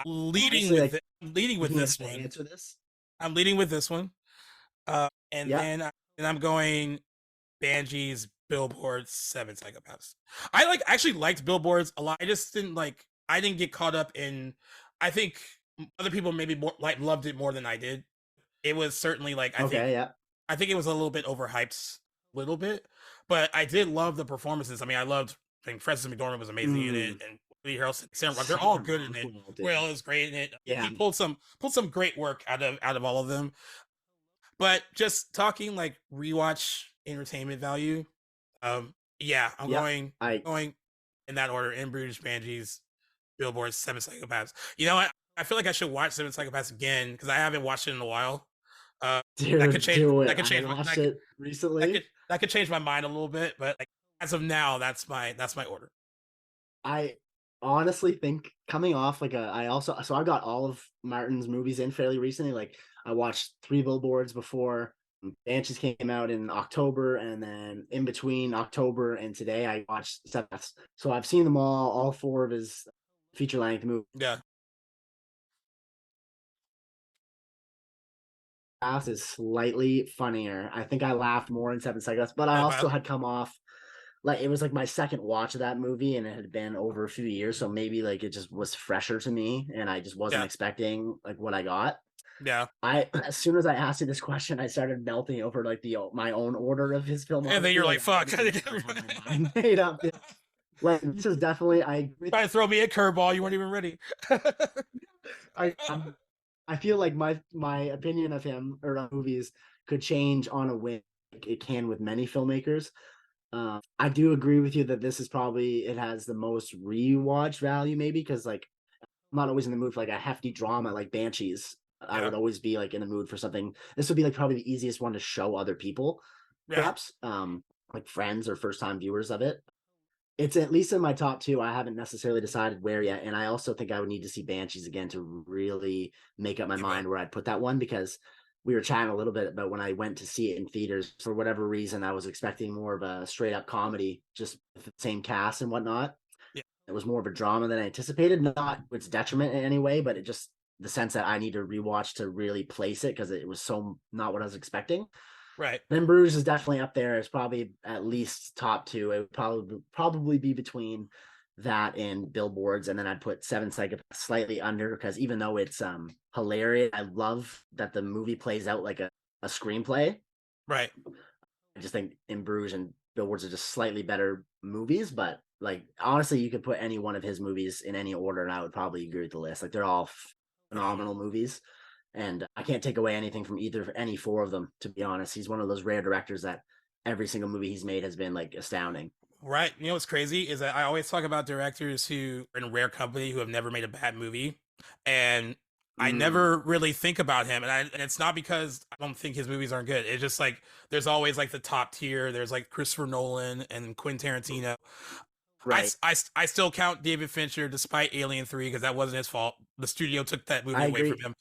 Honestly, like, Leading you with can this have to one. answer this. I'm leading with this one. And Yeah. then I'm going Banshees, Billboards, Seven Psychopaths. I like actually liked Billboards a lot. I just didn't like. I didn't get caught up in. I think other people maybe more like loved it more than I did. It was certainly like Okay. Yeah. I think it was a little bit overhyped, a little bit, but I did love the performances. I mean, I loved. I think Frances McDormand was amazing in it, Mm, and Woody Harrelson, Sam Rock, they're all Sam good in it. Rockwell, Will dude. is great in it. Yeah. He pulled some great work out of all of them. But just talking like rewatch entertainment value, yeah, Yep. I going in that order: In Bruges, Banshees, Billboards, Seven Psychopaths. You know what? I feel like I should watch Seven Psychopaths again because I haven't watched it in a while. dude, do it. That could I change watched it recently. that could change my mind a little bit, but like as of now, that's my order. I honestly think coming off like I also so I got all of Martin's movies in fairly recently. Like I watched Three Billboards before Banshees came out in October, and then in between October and today, I watched Seth. So I've seen them all four of his feature length movies. Yeah, Is slightly funnier. I think I laughed more in Seven Seconds, but I but also had come off like it was like my second watch of that movie and it had been over a few years, so maybe like it just was fresher to me and I just wasn't yeah, expecting like what I got. yeah. I As soon as I asked you this question, I started melting over like the my own order of his And then filmography. you're Like like, I fuck. didn't even have my mind made up. Like this is definitely I agree. Trying to throw me a curveball, you weren't even ready. I I'm, I feel like my opinion of him or of movies could change on a whim. Like it can with many filmmakers. I do agree with you that this is probably it has the most rewatch value, maybe because like I'm not always in the mood for like a hefty drama like Banshees. I Yeah, would always be like in the mood for something. This would be like probably the easiest one to show other people, yeah, perhaps, like friends or first time viewers of it. It's at least in my top two. I haven't necessarily decided where yet, and I also think I would need to see Banshees again to really make up my give it. mind where I'd put that one because we were chatting a little bit about when I went to see it in theaters. For whatever reason, I was expecting more of a straight up comedy, just with the same cast and whatnot. Yeah, It was more of a drama than I anticipated, not its detriment in any way, but it just the sense that I need to rewatch to really place it because it was so not what I was expecting. right. Then Bruges is definitely up there. It's probably at least top two. It would probably be between that and Billboards, and then I'd put Seven Psychopaths slightly under because even though it's hilarious, I love that the movie plays out like a screenplay. Right. I just think In Bruges and Billboards are just slightly better movies, but like honestly, you could put any one of his movies in any order, and I would probably agree with the list. Like they're all phenomenal Phenomenal. movies, and I can't take away anything from either any four of them. To be honest, he's one of those rare directors that every single movie he's made has been like astounding. Right. You know what's crazy is that I always talk about directors who are in rare company who have never made a bad movie. And I Mm, never really think about him, and it's not because I don't think his movies aren't good. It's just like there's always like the top tier. There's like Christopher Nolan and Quentin Tarantino. right. I still count David Fincher despite Alien 3 because that wasn't his fault. The studio took that movie I away from agree. him.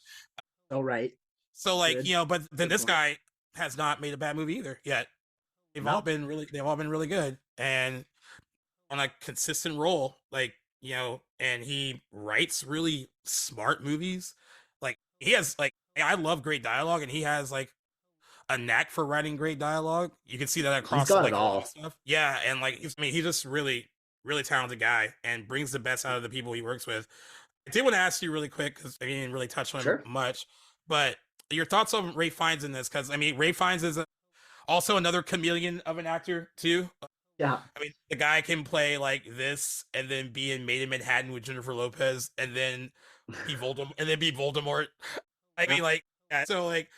All right. So like, Good. but then Good this point. guy has not made a bad movie either yet. No. They've all been really good and on a consistent role. Like, and he writes really smart movies. Like he has like I love great dialogue and he has like a knack for writing great dialogue. You can see that He's across got it like a lot of all. stuff. Yeah, and like he's just really talented guy and brings the best out of the people he works with. I did want to ask you really quick because I didn't really touch on him Sure. much, but your thoughts on Ray Fiennes in this? Because I mean, Ray Fiennes is also another chameleon of an actor too. Yeah. I mean, the guy can play like this and then be in Made in Manhattan with Jennifer Lopez and then be Voldemort. I Yeah. mean, like, yeah, so like,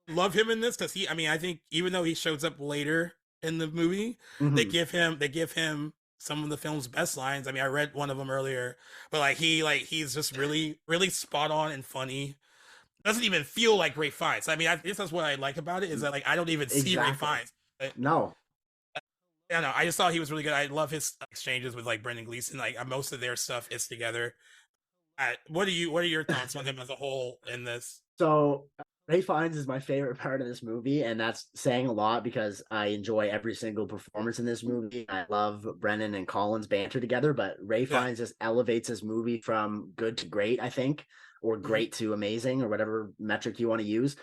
love him in this because I mean, I think even though he shows up later in the movie, Hmm. they give him some of the film's best lines. I mean, I read one of them earlier, but he's just really spot on and funny. Doesn't even feel like Ray Fiennes. I mean, this is what I like about it is that like I don't even see Ray Exactly. Fiennes. But, No. I don't know. I just thought he was really good. I love his exchanges with like Brendan Gleeson. Like most of their stuff is together. What are your thoughts on him as a whole in this? So Ray Fiennes is my favorite part of this movie, and that's saying a lot because I enjoy every single performance in this movie. I love Brennan and Colin's banter together, but Ray Yeah. Fiennes just elevates this movie from good to great, I think, or Mhm. great to amazing, or whatever metric you want to use.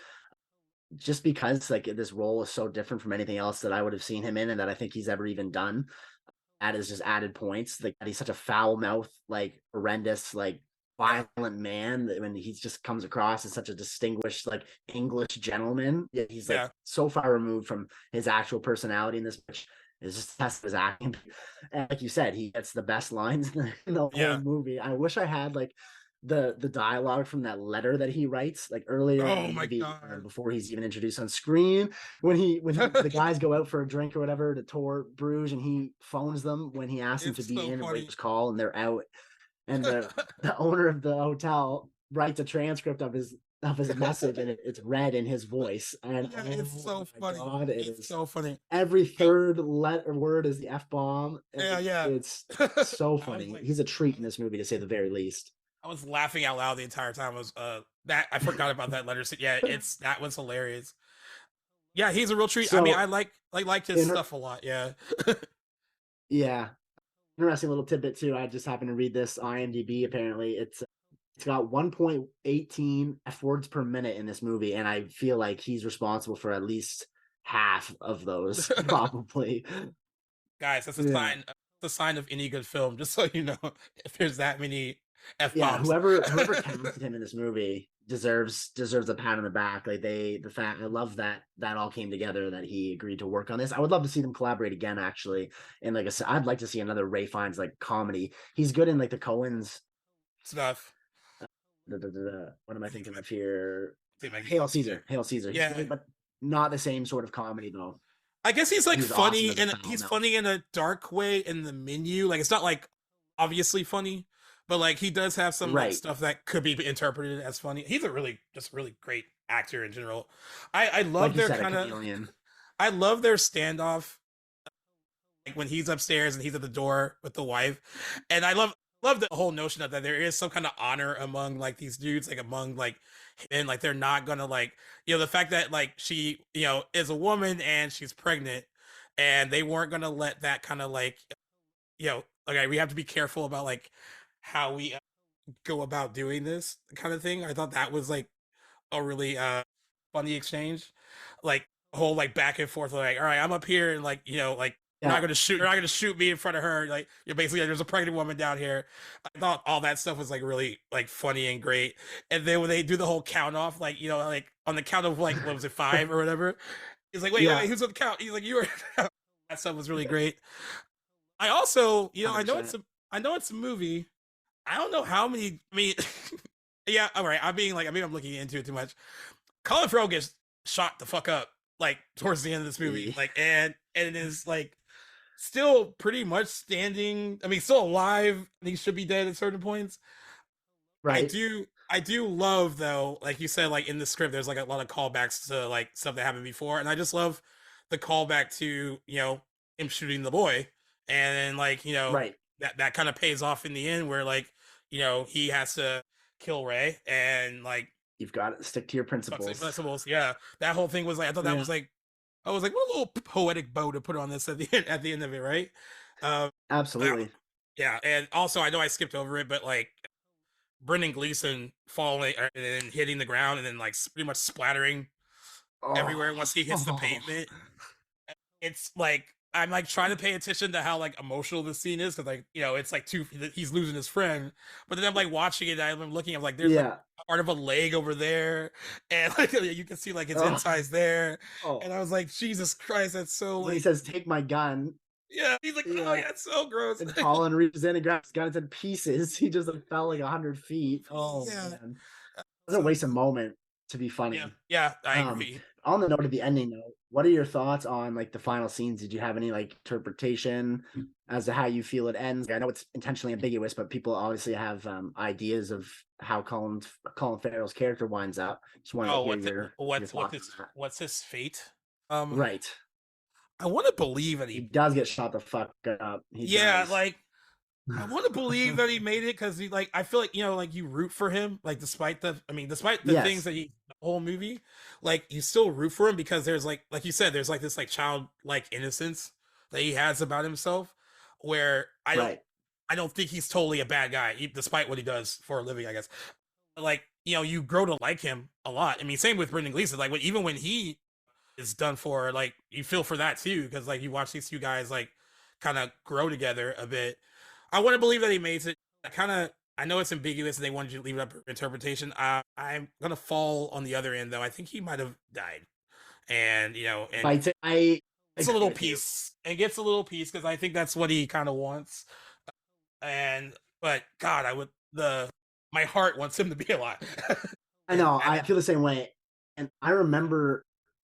Just because like this role is so different from anything else that I would have seen him in, and that I think he's ever even done. That is just added points. Like he's such a foul mouth, like horrendous, like Yeah. violent man that when he just comes across as such a distinguished, like English gentleman. Yet he's like Yeah. so far removed from his actual personality in this, which is just a test of his acting. And like you said, he gets the best lines in the whole Yeah. movie. I wish I had like the dialogue from that letter that he writes like earlier in Oh the my movie god. before he's even introduced on screen when the guys go out for a drink or whatever to tour Bruges and he phones them when he asks them to It's be so in a funny. waiter's call and they're out and the owner of the hotel writes a transcript of his message and it's read in his voice and Yeah, it's oh so my funny. god it It's is so funny. every I, third letter word is the f-bomb yeah, and yeah. it's so I was funny like, he's a treat in this movie to say the very least. I was laughing out loud the entire time. I was that I forgot about that letter. Yeah, it's that was hilarious. Yeah, he's a real treat. I mean, So I like his in stuff a lot. Yeah. yeah, interesting little tidbit too. I just happened to read this IMDb. Apparently, it's got 1.18 f words per minute in this movie, and I feel like he's responsible for at least half of those, probably. Guys, that's a Yeah, sign. The sign of any good film. Just so you know, if there's that many f yeah. bombs. Whoever casted him in this movie deserves a pat on the back. Like the fact I love that all came together that he agreed to work on this. I would love to see them collaborate again, actually. And like I said, I'd like to see another Ray Fiennes like comedy. He's good in like the Coens Stuff. what am I thinking of here? See if I can Hail find it. Caesar. Hail Caesar. He's Yeah, great, but not the same sort of comedy though. I guess he's like He was awesome funny as a and foul he's mouth. funny in a dark way in the menu. Like it's not like obviously funny, but like he does have some like Right. stuff that could be interpreted as funny. He's a really great actor in general. I Like love you their said, a kind of chameleon. I love their standoff like when he's upstairs and he's at the door with the wife. And I love the whole notion of that there is some kind of honor among like these dudes, like among like and like they're not gonna like the fact that like she is a woman and she's pregnant and they weren't gonna let that kind of like okay we have to be careful about like how we go about doing this kind of thing. I thought that was like a really funny exchange, like whole like back and forth, like all right, I'm up here and like like Yeah. you're not gonna shoot me in front of her, like you're basically there's a pregnant woman down here. I thought all that stuff was like really like funny and great. And then when they do the whole count off, like like on the count of like what was it 5 or whatever, he's like Yeah. who's on the count, he's like you were that stuff was really great. I also Hundred percent. I know it's a movie. I don't know how many. I mean, yeah, all right. I'm being like, I mean, I'm looking into it too much. Colin Farrell gets shot the fuck up like towards the end of this movie, like, and it is like still pretty much standing. I mean, still alive. And he should be dead at certain points. I Right. do. I do love though, like you said, like in the script, there's like a lot of callbacks to like stuff that happened before, and I just love the callback to him shooting the boy, and then like Right. that kind of pays off in the end where like he has to kill Ray and like You've got to stick to your principles. principles. Yeah, that whole thing was like I thought that Yeah, was like I was like what a little poetic bow to put on this at the end of it, right? Um, uh, absolutely. yeah, and also I know I skipped over it, but like Brendan Gleeson falling and then hitting the ground and then like pretty much splattering everywhere once he hits the Oh, pavement. It's like I'm like trying to pay attention to how like emotional this scene is because like it's like he's losing his friend, but then I'm like watching it. I'm looking. I'm like there's like yeah. part of a leg over there, and like you can see like his Oh, insides there, oh. and I was like Jesus Christ, that's so When he like says, "Take my gun," yeah. He's like oh yeah, yeah, it's so gross. and Colin reaches in and grabs his gun. It's in pieces. He just like, fell like 100 feet. Oh Yeah, man, it doesn't so waste a moment to be yeah, funny. yeah, I Um, agree. on the note of the ending, though, what are your thoughts on like the final scenes? Did you have any like interpretation as to how you feel it ends? I know it's intentionally ambiguous, but people obviously have ideas of how Colin Farrell's character winds up. Just wanted to Oh, hear your thoughts on that. what's his fate? Um, Right. I want to believe that He he, does get shot the fuck up. He yeah, does. like I want to believe that he made it because he like I feel like like you root for him like despite the things Yes. that he the whole movie like you still root for him because there's like you said there's like this like childlike innocence that he has about himself where Right. I don't think he's totally a bad guy despite what he does for a living I guess like you grow to like him a lot. I mean same with Brendan Gleeson like even when he is done for like you feel for that too because like you watch these two guys like kind of grow together a bit. I want to believe that he made it. I know it's ambiguous and they wanted you to leave it up for interpretation. I'm gonna fall on the other end though. I think he might have died, and and Fights it. I gets a agree little with you. peace and gets a little peace because I think that's what he kind of wants. And but God, I would the my heart wants him to be alive. I know. And I feel the same way. And I remember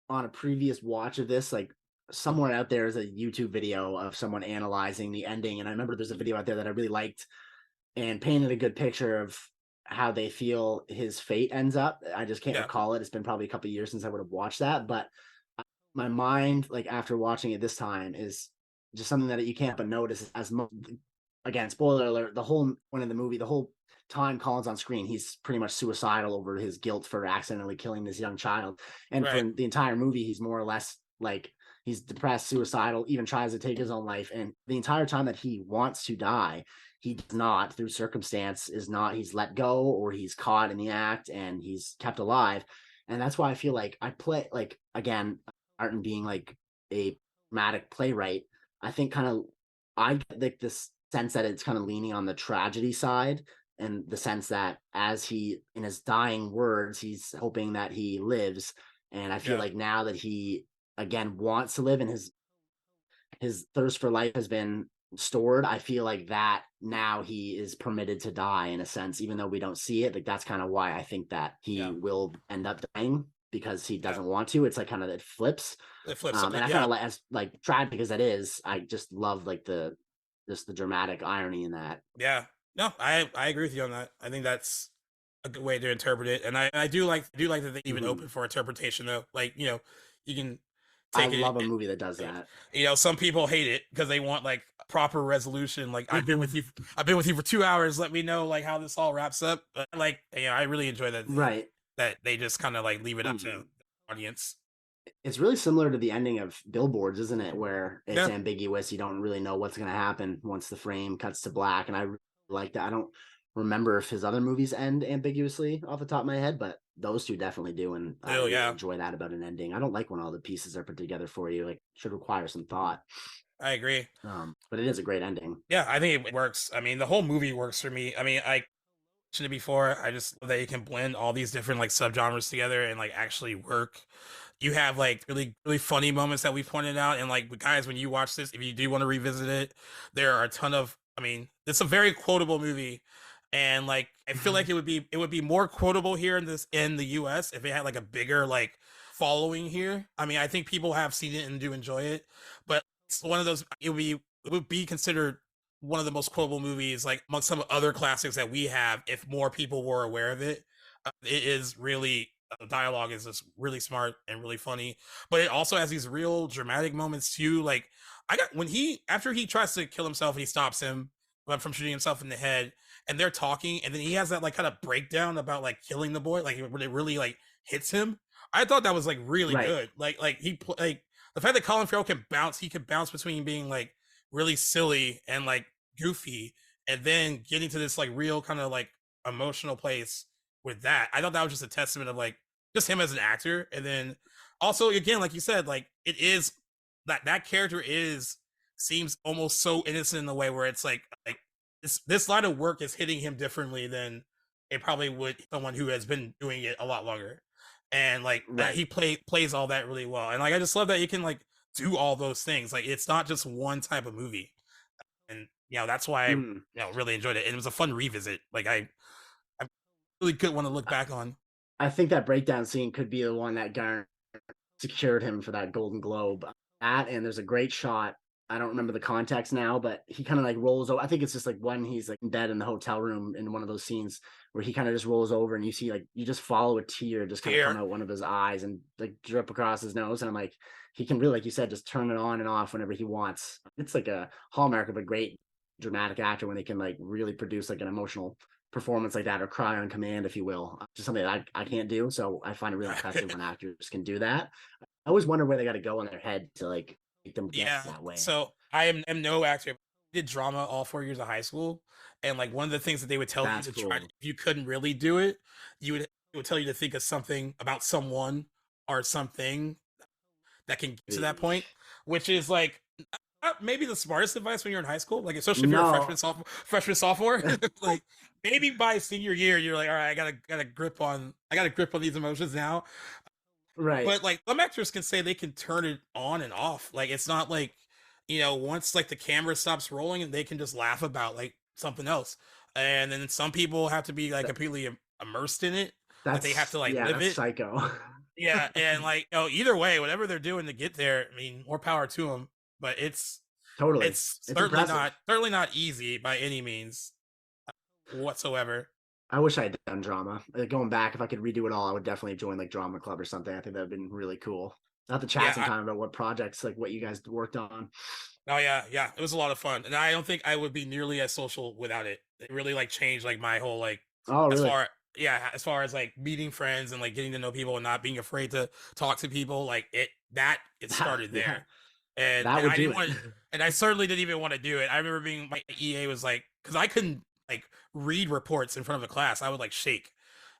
on a previous watch of this, like somewhere out there is a YouTube video of someone analyzing the ending. And I remember there's a video out there that I really liked and painted a good picture of how they feel his fate ends up. I just can't yeah, recall it. It's been probably a couple of years since I would have watched that, but my mind, like after watching it this time, is just something that you can't but notice. Again, spoiler alert: the whole point of the movie, the whole time Colin's on screen, he's pretty much suicidal over his guilt for accidentally killing this young child, and for right, the entire movie, he's more or less like he's depressed, suicidal, even tries to take his own life, and the entire time that he wants to die, he does not, through circumstance, is not. He's let go or he's caught in the act and he's kept alive, and that's why I feel like I play like again Martin being like a dramatic playwright, I think kind of I get like this sense that it's kind of leaning on the tragedy side and the sense that as he in his dying words, he's hoping that he lives. And I feel yeah, like now that he again wants to live and his thirst for life has been stored, I feel like that now he is permitted to die in a sense, even though we don't see it. Like that's kind of why I think that he yeah, will end up dying because he yeah. doesn't want to. It's like kind of it flips. It flips, And I kind yeah, of like as like tragic as that is, I just love like the just the dramatic irony in that. yeah. No, I agree with you on that. I think that's a good way to interpret it, and I do like that they even Mhm. open for interpretation though. Like you can I take love a movie that does that. some people hate it because they want like proper resolution. Like I've been with you for 2 hours. Let me know like how this all wraps up. But, like I really enjoy Right. that they just kind of like leave it up to Mhm. the audience. It's really similar to the ending of Billboards, isn't it? Where it's Yeah, ambiguous. You don't really know what's going to happen once the frame cuts to black. And I really like that. I don't remember if his other movies end ambiguously off the top of my head, but those two definitely do. And I oh really yeah, enjoy that about an ending. I don't like when all the pieces are put together for you. Like, should require some thought. I agree. But it is a great ending. Yeah, I think it works. I mean, the whole movie works for me. I mean, I mentioned it before. I just love that you can blend all these different like subgenres together and like actually work. You have like really funny moments that we pointed out, and like guys, when you watch this, if you do want to revisit it, there are a ton of. I mean, it's a very quotable movie, and like I feel like it would be more quotable here in the U.S. if it had like a bigger like following here. I mean, I think people have seen it and do enjoy it, but it's one of those. It would be considered one of the most quotable movies, like amongst some other classics that we have, if more people were aware of it. It is really the dialogue is just really smart and really funny, but it also has these real dramatic moments too. Like I got when he after he tries to kill himself and he stops him from shooting himself in the head, and they're talking, and then he has that like kind of breakdown about like killing the boy, like when it really like hits him. I thought that was like really Right. good. Like the fact that Colin Farrell he could bounce between being like really silly and like goofy, and then getting to this like real kind of like emotional place with that. I thought that was just a testament of like just him as an actor. And then also again, like you said, like it is that character is seems almost so innocent in the way where it's like this line of work is hitting him differently than it probably would someone who has been doing it a lot longer. And like Right. he plays all that really well. And like I just love that you can like do all those things. Like it's not just one type of movie. And that's why I Mm. really enjoyed it. And it was a fun revisit. Like I really good one to look back on. I think that breakdown scene could be the one that secured him for that Golden Globe. That, and there's a great shot. I don't remember the context now, but he kind of like rolls over. I think it's just like when he's like in bed in the hotel room in one of those scenes where he kind of just rolls over and you see like you just follow a tear just kind of come Here. out one of his eyes and like drip across his nose. And I'm like, he can really, like you said, just turn it on and off whenever he wants. It's like a hallmark of a great dramatic actor when they can like really produce like an emotional performance like that, or cry on command, if you will. Just something that I can't do. So I find it really impressive when actors can do that. I always wonder where they got to go in their head to like make them get Yeah. that way. So I am no actor. I did drama all 4 years of high school, and like one of the things that they would tell you That's to try cool. if you couldn't really do it, it would tell you to think of something about someone or something that can get to that point, which is like maybe the smartest advice when you're in high school, like especially if you're a No, freshman sophomore. Like maybe by senior year you're like, all right, I got a grip on these emotions now. right. But like some actors can say they can turn it on and off. Like it's not like once like the camera stops rolling and they can just laugh about like something else. And then some people have to be like That, completely immersed in it. Like they have to like live that's it. psycho. Yeah, and like either way, whatever they're doing to get there, I mean, more power to them. But Totally. it's It's impressive. certainly not easy by any means whatsoever. I wish I had done drama. Going back, if I could redo it all, I would definitely join like drama club or something. I think that would have been really cool. Not to chat Yeah. sometime about what projects, like what you guys worked on. Oh yeah. It was a lot of fun, and I don't think I would be nearly as social without it. It really like changed like my whole like Oh, as really? far as far as like meeting friends and like getting to know people and not being afraid to talk to people. Like it started Yeah, there, and that would I do didn't it. want, and I certainly didn't even want to do it. I remember being my EA was like because I couldn't like read reports in front of a class. I would like shake,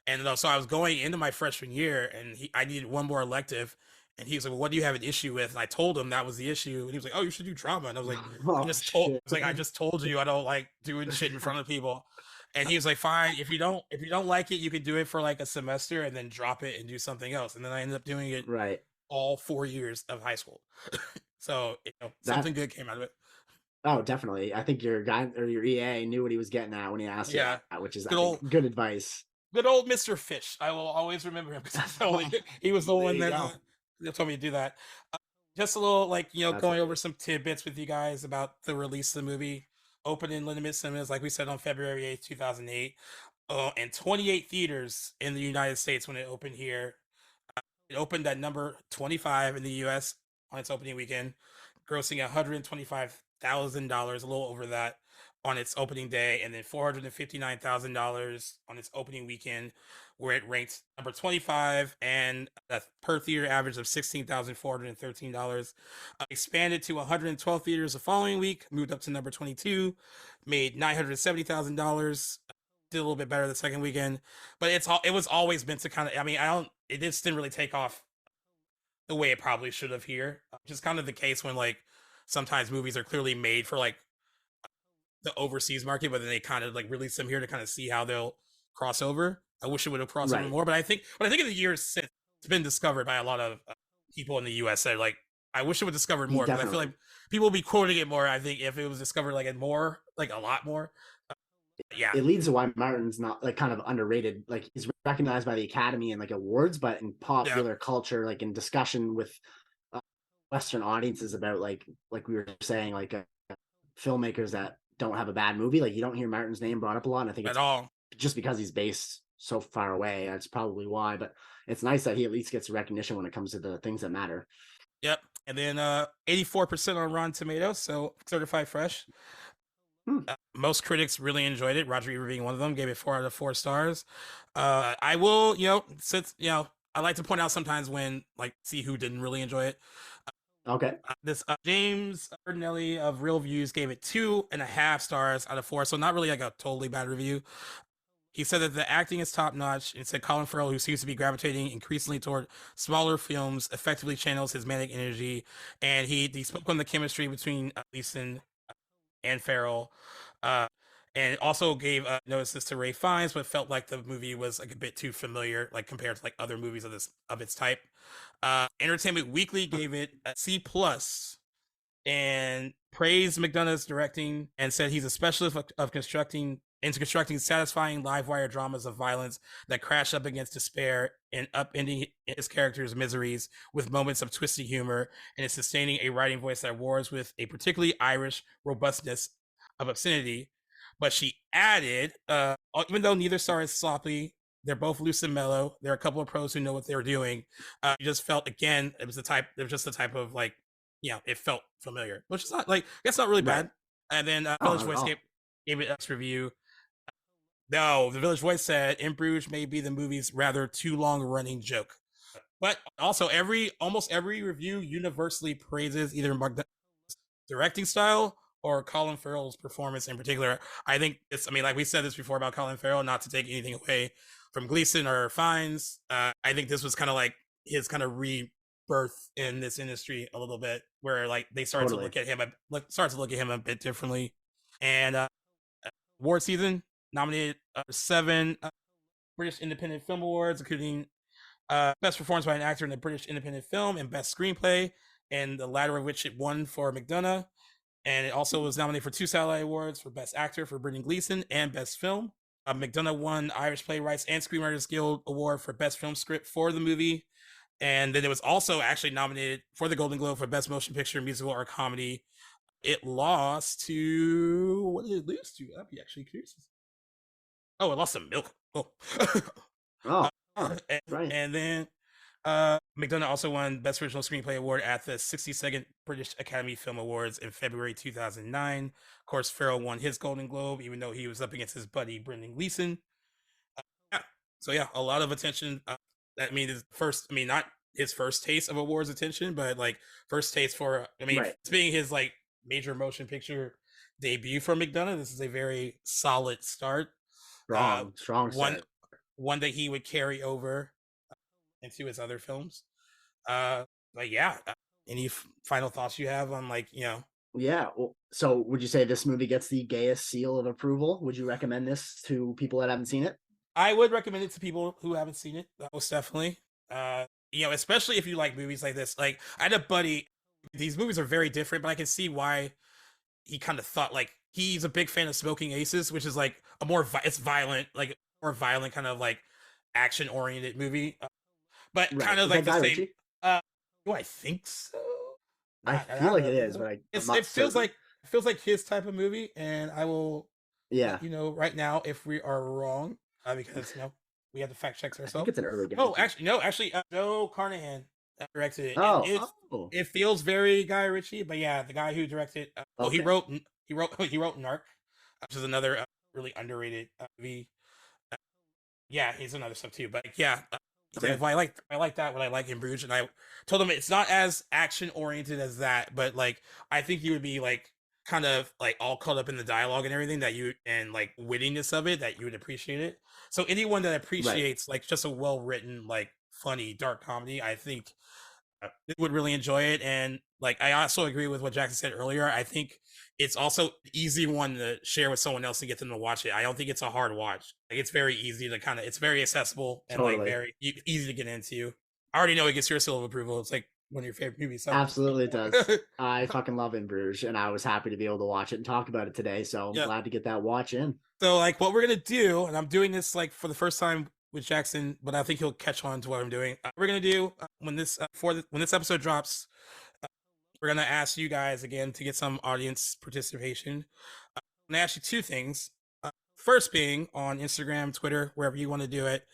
and so I was going into my freshman year, and I needed one more elective. And he was like, well, "What do you have an issue with?" And I told him that was the issue, and he was like, "Oh, you should do drama." And I was like, Oh shit. I just told you I don't like doing shit in front of people." And he was like, "Fine, if you don't like it, you could do it for like a semester and then drop it and do something else." And then I ended up doing it Right. all 4 years of high school. So That something good came out of it. Oh, definitely. I think your guy or your EA knew what he was getting at when he asked you Yeah, that, which is I good think old good advice. good old Mr. Fish. I will always remember him because he was the There one you go. that told me to do that. Just a little like That's going over hilarious. some tidbits with you guys about the release of the movie. Opened in limited cinemas, like we said, on February 8th, 2008, and 28 theaters in the United States when it opened here. It opened at number 25 in the US on its opening weekend, grossing $125,000, a little over that on its opening day, and then $459,000 on its opening weekend, where it ranked number 25 and a per theater average of $16,413. Expanded to 112 theaters the following week, moved up to number 22, made $970,000. Did a little bit better the second weekend, but it was always meant to kind of. I mean, I don't. It just didn't really take off the way it probably should have here, which is kind of the case when like sometimes movies are clearly made for like the overseas market, but then they kind of like release them here to kind of see how they'll cross over. I wish it would have crossed over Right. more, but I think in the years since it's been discovered by a lot of people in the U.S. that like I wish it would discovered more because I feel Definitely. like people would be quoting it more. I think if it was discovered like a lot more. Yeah, It leads to why Martin's not like kind of underrated. Like he's recognized by the Academy and like awards, but in yeah, popular culture, like in discussion with uh, Western audiences about like we were saying, like filmmakers that don't have a bad movie, like you don't hear Martin's name brought up a lot. And I think at it's all. just because he's based so far away. That's probably why. But it's nice that he at least gets recognition when it comes to the things that matter. Yep. And then 84% on Rotten Tomatoes, so certified fresh. Most critics really enjoyed it. Roger Ebert being one of them, gave it 4 out of 4 stars. I will, since I like to point out sometimes when see who didn't really enjoy it. Okay. This James Cardinelli of Real Views gave it 2.5 stars out of 4, so not really like a totally bad review. He said that the acting is top notch, and said Colin Farrell, who seems to be gravitating increasingly toward smaller films, effectively channels his manic energy, and he spoke on the chemistry between Gleeson and Farrell, and also gave notices to Ralph Fiennes, but felt like the movie was like a bit too familiar, like compared to like other movies of its type. Entertainment Weekly gave it a C+, and praised McDonagh's directing and said he's a specialist of constructing satisfying live wire dramas of violence that crash up against despair and upending his character's miseries with moments of twisted humor, and is sustaining a writing voice that wars with a particularly Irish robustness of obscenity. But she added, even though neither star is sloppy, they're both loose and mellow. There are a couple of pros who know what they're doing. You just felt, again, it was just the type of it felt familiar, which is not that's not really bad. Right. And then Village Voice gave it X review. No, the Village Voice said In Bruges may be the movie's rather too long running joke. But also almost every review universally praises either McDonough's directing style or Colin Farrell's performance in particular. I think like we said this before about Colin Farrell, not to take anything away from Gleeson or Fiennes. I think this was kind of like his kind of rebirth in this industry a little bit, where they started to look at him a bit differently. And award season nominated 7 British Independent Film Awards, including Best Performance by an Actor in a British Independent Film and Best Screenplay, and the latter of which it won for McDonagh. And it also was nominated for 2 Satellite Awards for Best Actor for Brendan Gleeson and Best Film. McDonagh won Irish Playwrights and Screenwriters Guild Award for Best Film Script for the movie. And then it was also actually nominated for the Golden Globe for Best Motion Picture, Musical, or Comedy. It lost to... What did it lose to? I'd be actually curious. Oh, it lost to Milk. Oh. Right. And then McDonagh also won Best Original Screenplay Award at the 62nd British Academy Film Awards in February 2009. Of course, Farrell won his Golden Globe, even though he was up against his buddy Brendan Gleeson. So a lot of attention. Not his first taste of awards attention, but first taste for, it's being his major motion picture debut for McDonagh. This is a very solid start. Strong start. One that he would carry over into his other films. Any final thoughts you have on Yeah. Well, so would you say this movie gets the Gaius seal of approval? Would you recommend this to people that haven't seen it? I would recommend it to people who haven't seen it, most definitely. Especially if you like movies like this. I had a buddy, these movies are very different, but I can see why he kind of thought he's a big fan of Smoking Aces, which is it's violent, more violent kind of action oriented movie. But kind of the same. Do I think so? I feel like it is, but it feels like his type of movie, and I will right now if we are wrong, because we have to fact check ourselves. I think it's an early game. Oh, actually, Joe Carnahan directed it. It feels very Guy Ritchie, but the guy who directed he wrote Narc, which is another really underrated movie. He's another stuff too, but I like that when I like in Bruges, and I told him it's not as action oriented as that, but I think you would be kind of all caught up in the dialogue and everything and wittiness of it, that you would appreciate it. So anyone that appreciates just a well written funny dark comedy, I think would really enjoy it. And I also agree with what Jackson said earlier. I think it's also an easy one to share with someone else and get them to watch it. I don't think it's a hard watch. It's very easy to it's very accessible and very easy to get into. I already know it gets your seal of approval. It's one of your favorite movies. So. Absolutely, it does. I fucking love In Bruges, and I was happy to be able to watch it and talk about it today. So I'm glad to get that watch in. So what we're gonna do, and I'm doing this for the first time with Jackson, but I think he'll catch on to what I'm doing. We're gonna do when this episode drops. We're gonna ask you guys again to get some audience participation. I'm gonna ask you 2 things. first being on Instagram, Twitter, wherever you want to do it.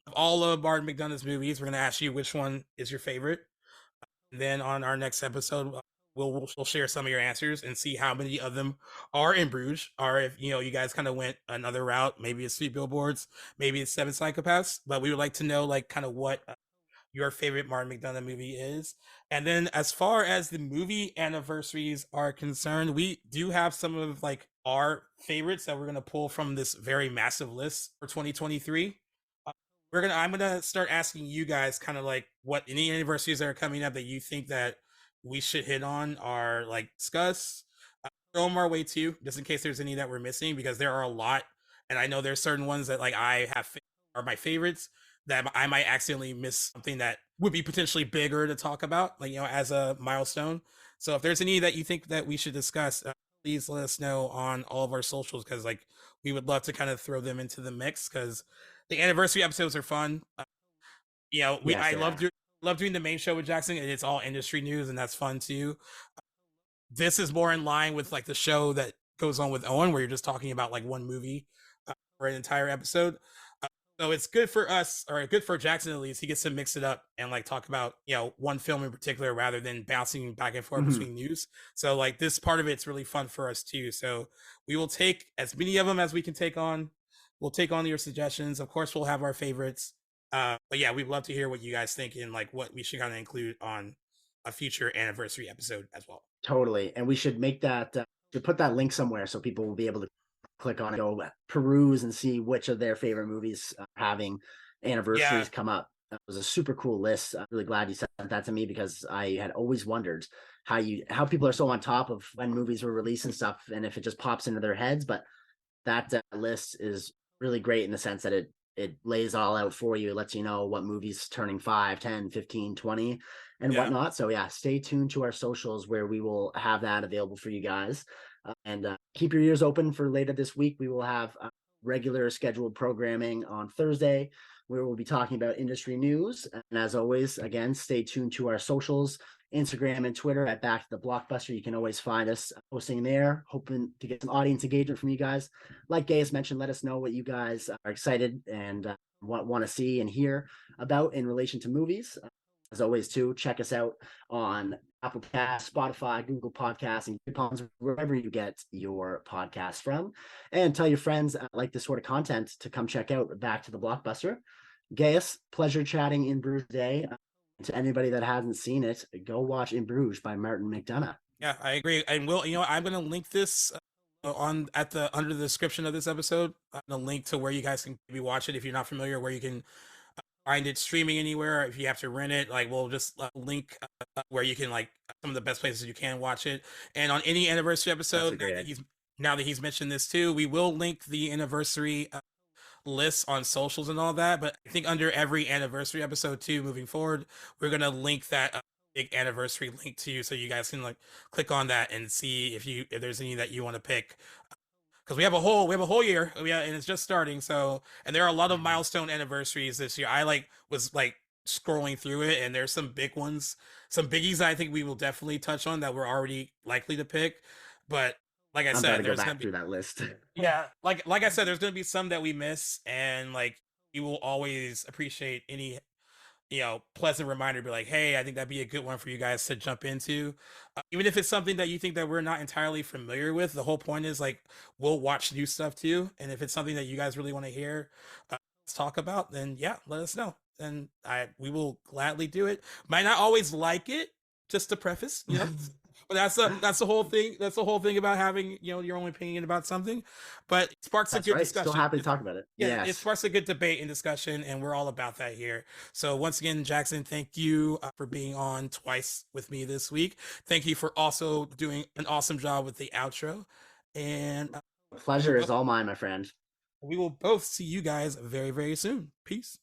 Of all of Martin McDonagh's movies, we're going to ask you which one is your favorite. And then on our next episode, we'll share some of your answers and see how many of them are in Bruges, or if you guys kind of went another route. Maybe it's Three Billboards, maybe it's Seven Psychopaths. But we would like to know like kind of what your favorite Martin McDonagh movie is. And then as far as the movie anniversaries are concerned, we do have some of like our favorites that we're going to pull from this very massive list for 2023. I'm gonna start asking you guys kind of like what any anniversaries that are coming up that you think that we should hit on or like discuss. Throw them our way too, just in case there's any that we're missing, because there are a lot, and I know there's certain ones that like I have are my favorites that I might accidentally miss something that would be potentially bigger to talk about, like as a milestone. So if there's any that you think that we should discuss, please let us know on all of our socials, because like we would love to kind of throw them into the mix, because the anniversary episodes are fun. Yes, I they are. love doing the main show with Jackson, and it's all industry news, and that's fun too. This is more in line with like the show that goes on with Owen, where you're just talking about like one movie for an entire episode. So it's good for us, or good for Jackson at least. He gets to mix it up and like talk about one film in particular rather than bouncing back and forth between news. So like this part of it's really fun for us too. So we will take as many of them as we can take on. We'll take on your suggestions. Of course, we'll have our favorites. But yeah, we'd love to hear what you guys think and like what we should kind of include on a future anniversary episode as well. Totally. And we should make that, to put that link somewhere so people will be able to click on it, go peruse and see which of their favorite movies having anniversaries come up. That was a super cool list. I'm really glad you sent that to me, because I had always wondered how people are so on top of when movies were released and stuff, and if it just pops into their heads. But that list is really great in the sense that it lays all out for you. It lets you know what movies turning 5, 10, 15, 20 and whatnot. So yeah, stay tuned to our socials where we will have that available for you guys. And keep your ears open for later this week. We will have regular scheduled programming on Thursday, where we'll be talking about industry news. And as always, again, stay tuned to our socials, Instagram and Twitter at Back to the Blockbuster. You can always find us posting there, hoping to get some audience engagement from you guys. Like Gaius mentioned, let us know what you guys are excited and want to see and hear about in relation to movies. As always, too, check us out on Apple Podcasts, Spotify, Google Podcasts, and wherever you get your podcasts from. And tell your friends like this sort of content to come check out Back to the Blockbuster. Gaius, pleasure chatting in Bruges today. To anybody that hasn't seen it, go watch In Bruges by Martin McDonagh. Yeah, I agree. And I'm going to link this under the description of this episode. I'm going to link to where you guys can maybe watch it if you're not familiar, where you can find it streaming anywhere. If you have to rent it, like we'll just link where you can like some of the best places you can watch it. And on any anniversary episode, now that he's mentioned this too, we will link the anniversary lists on socials and all that. But I think under every anniversary episode too, moving forward, we're gonna link that big anniversary link to you, so you guys can like click on that and see if there's any that you want to pick. Because we have a whole year, and it's just starting. So, and there are a lot of milestone anniversaries this year. I was scrolling through it, and there's some big ones, some biggies that I think we will definitely touch on that we're already likely to pick. But like I said, there's going to be through that list. Yeah, like I said, there's going to be some that we miss, and like you will always appreciate any pleasant reminder, be like, hey, I think that'd be a good one for you guys to jump into. Even if it's something that you think that we're not entirely familiar with, the whole point is like, we'll watch new stuff too. And if it's something that you guys really want to hear us talk about, then yeah, let us know. And we will gladly do it. Might not always like it, just to preface, but that's the whole thing. That's the whole thing about having your own opinion about something. But it sparks a good discussion. Still happy to talk about it. Yeah, yes. It sparks a good debate and discussion, and we're all about that here. So once again, Jackson, thank you for being on twice with me this week. Thank you for also doing an awesome job with the outro. And pleasure is all mine, my friend. We will both see you guys very, very soon. Peace.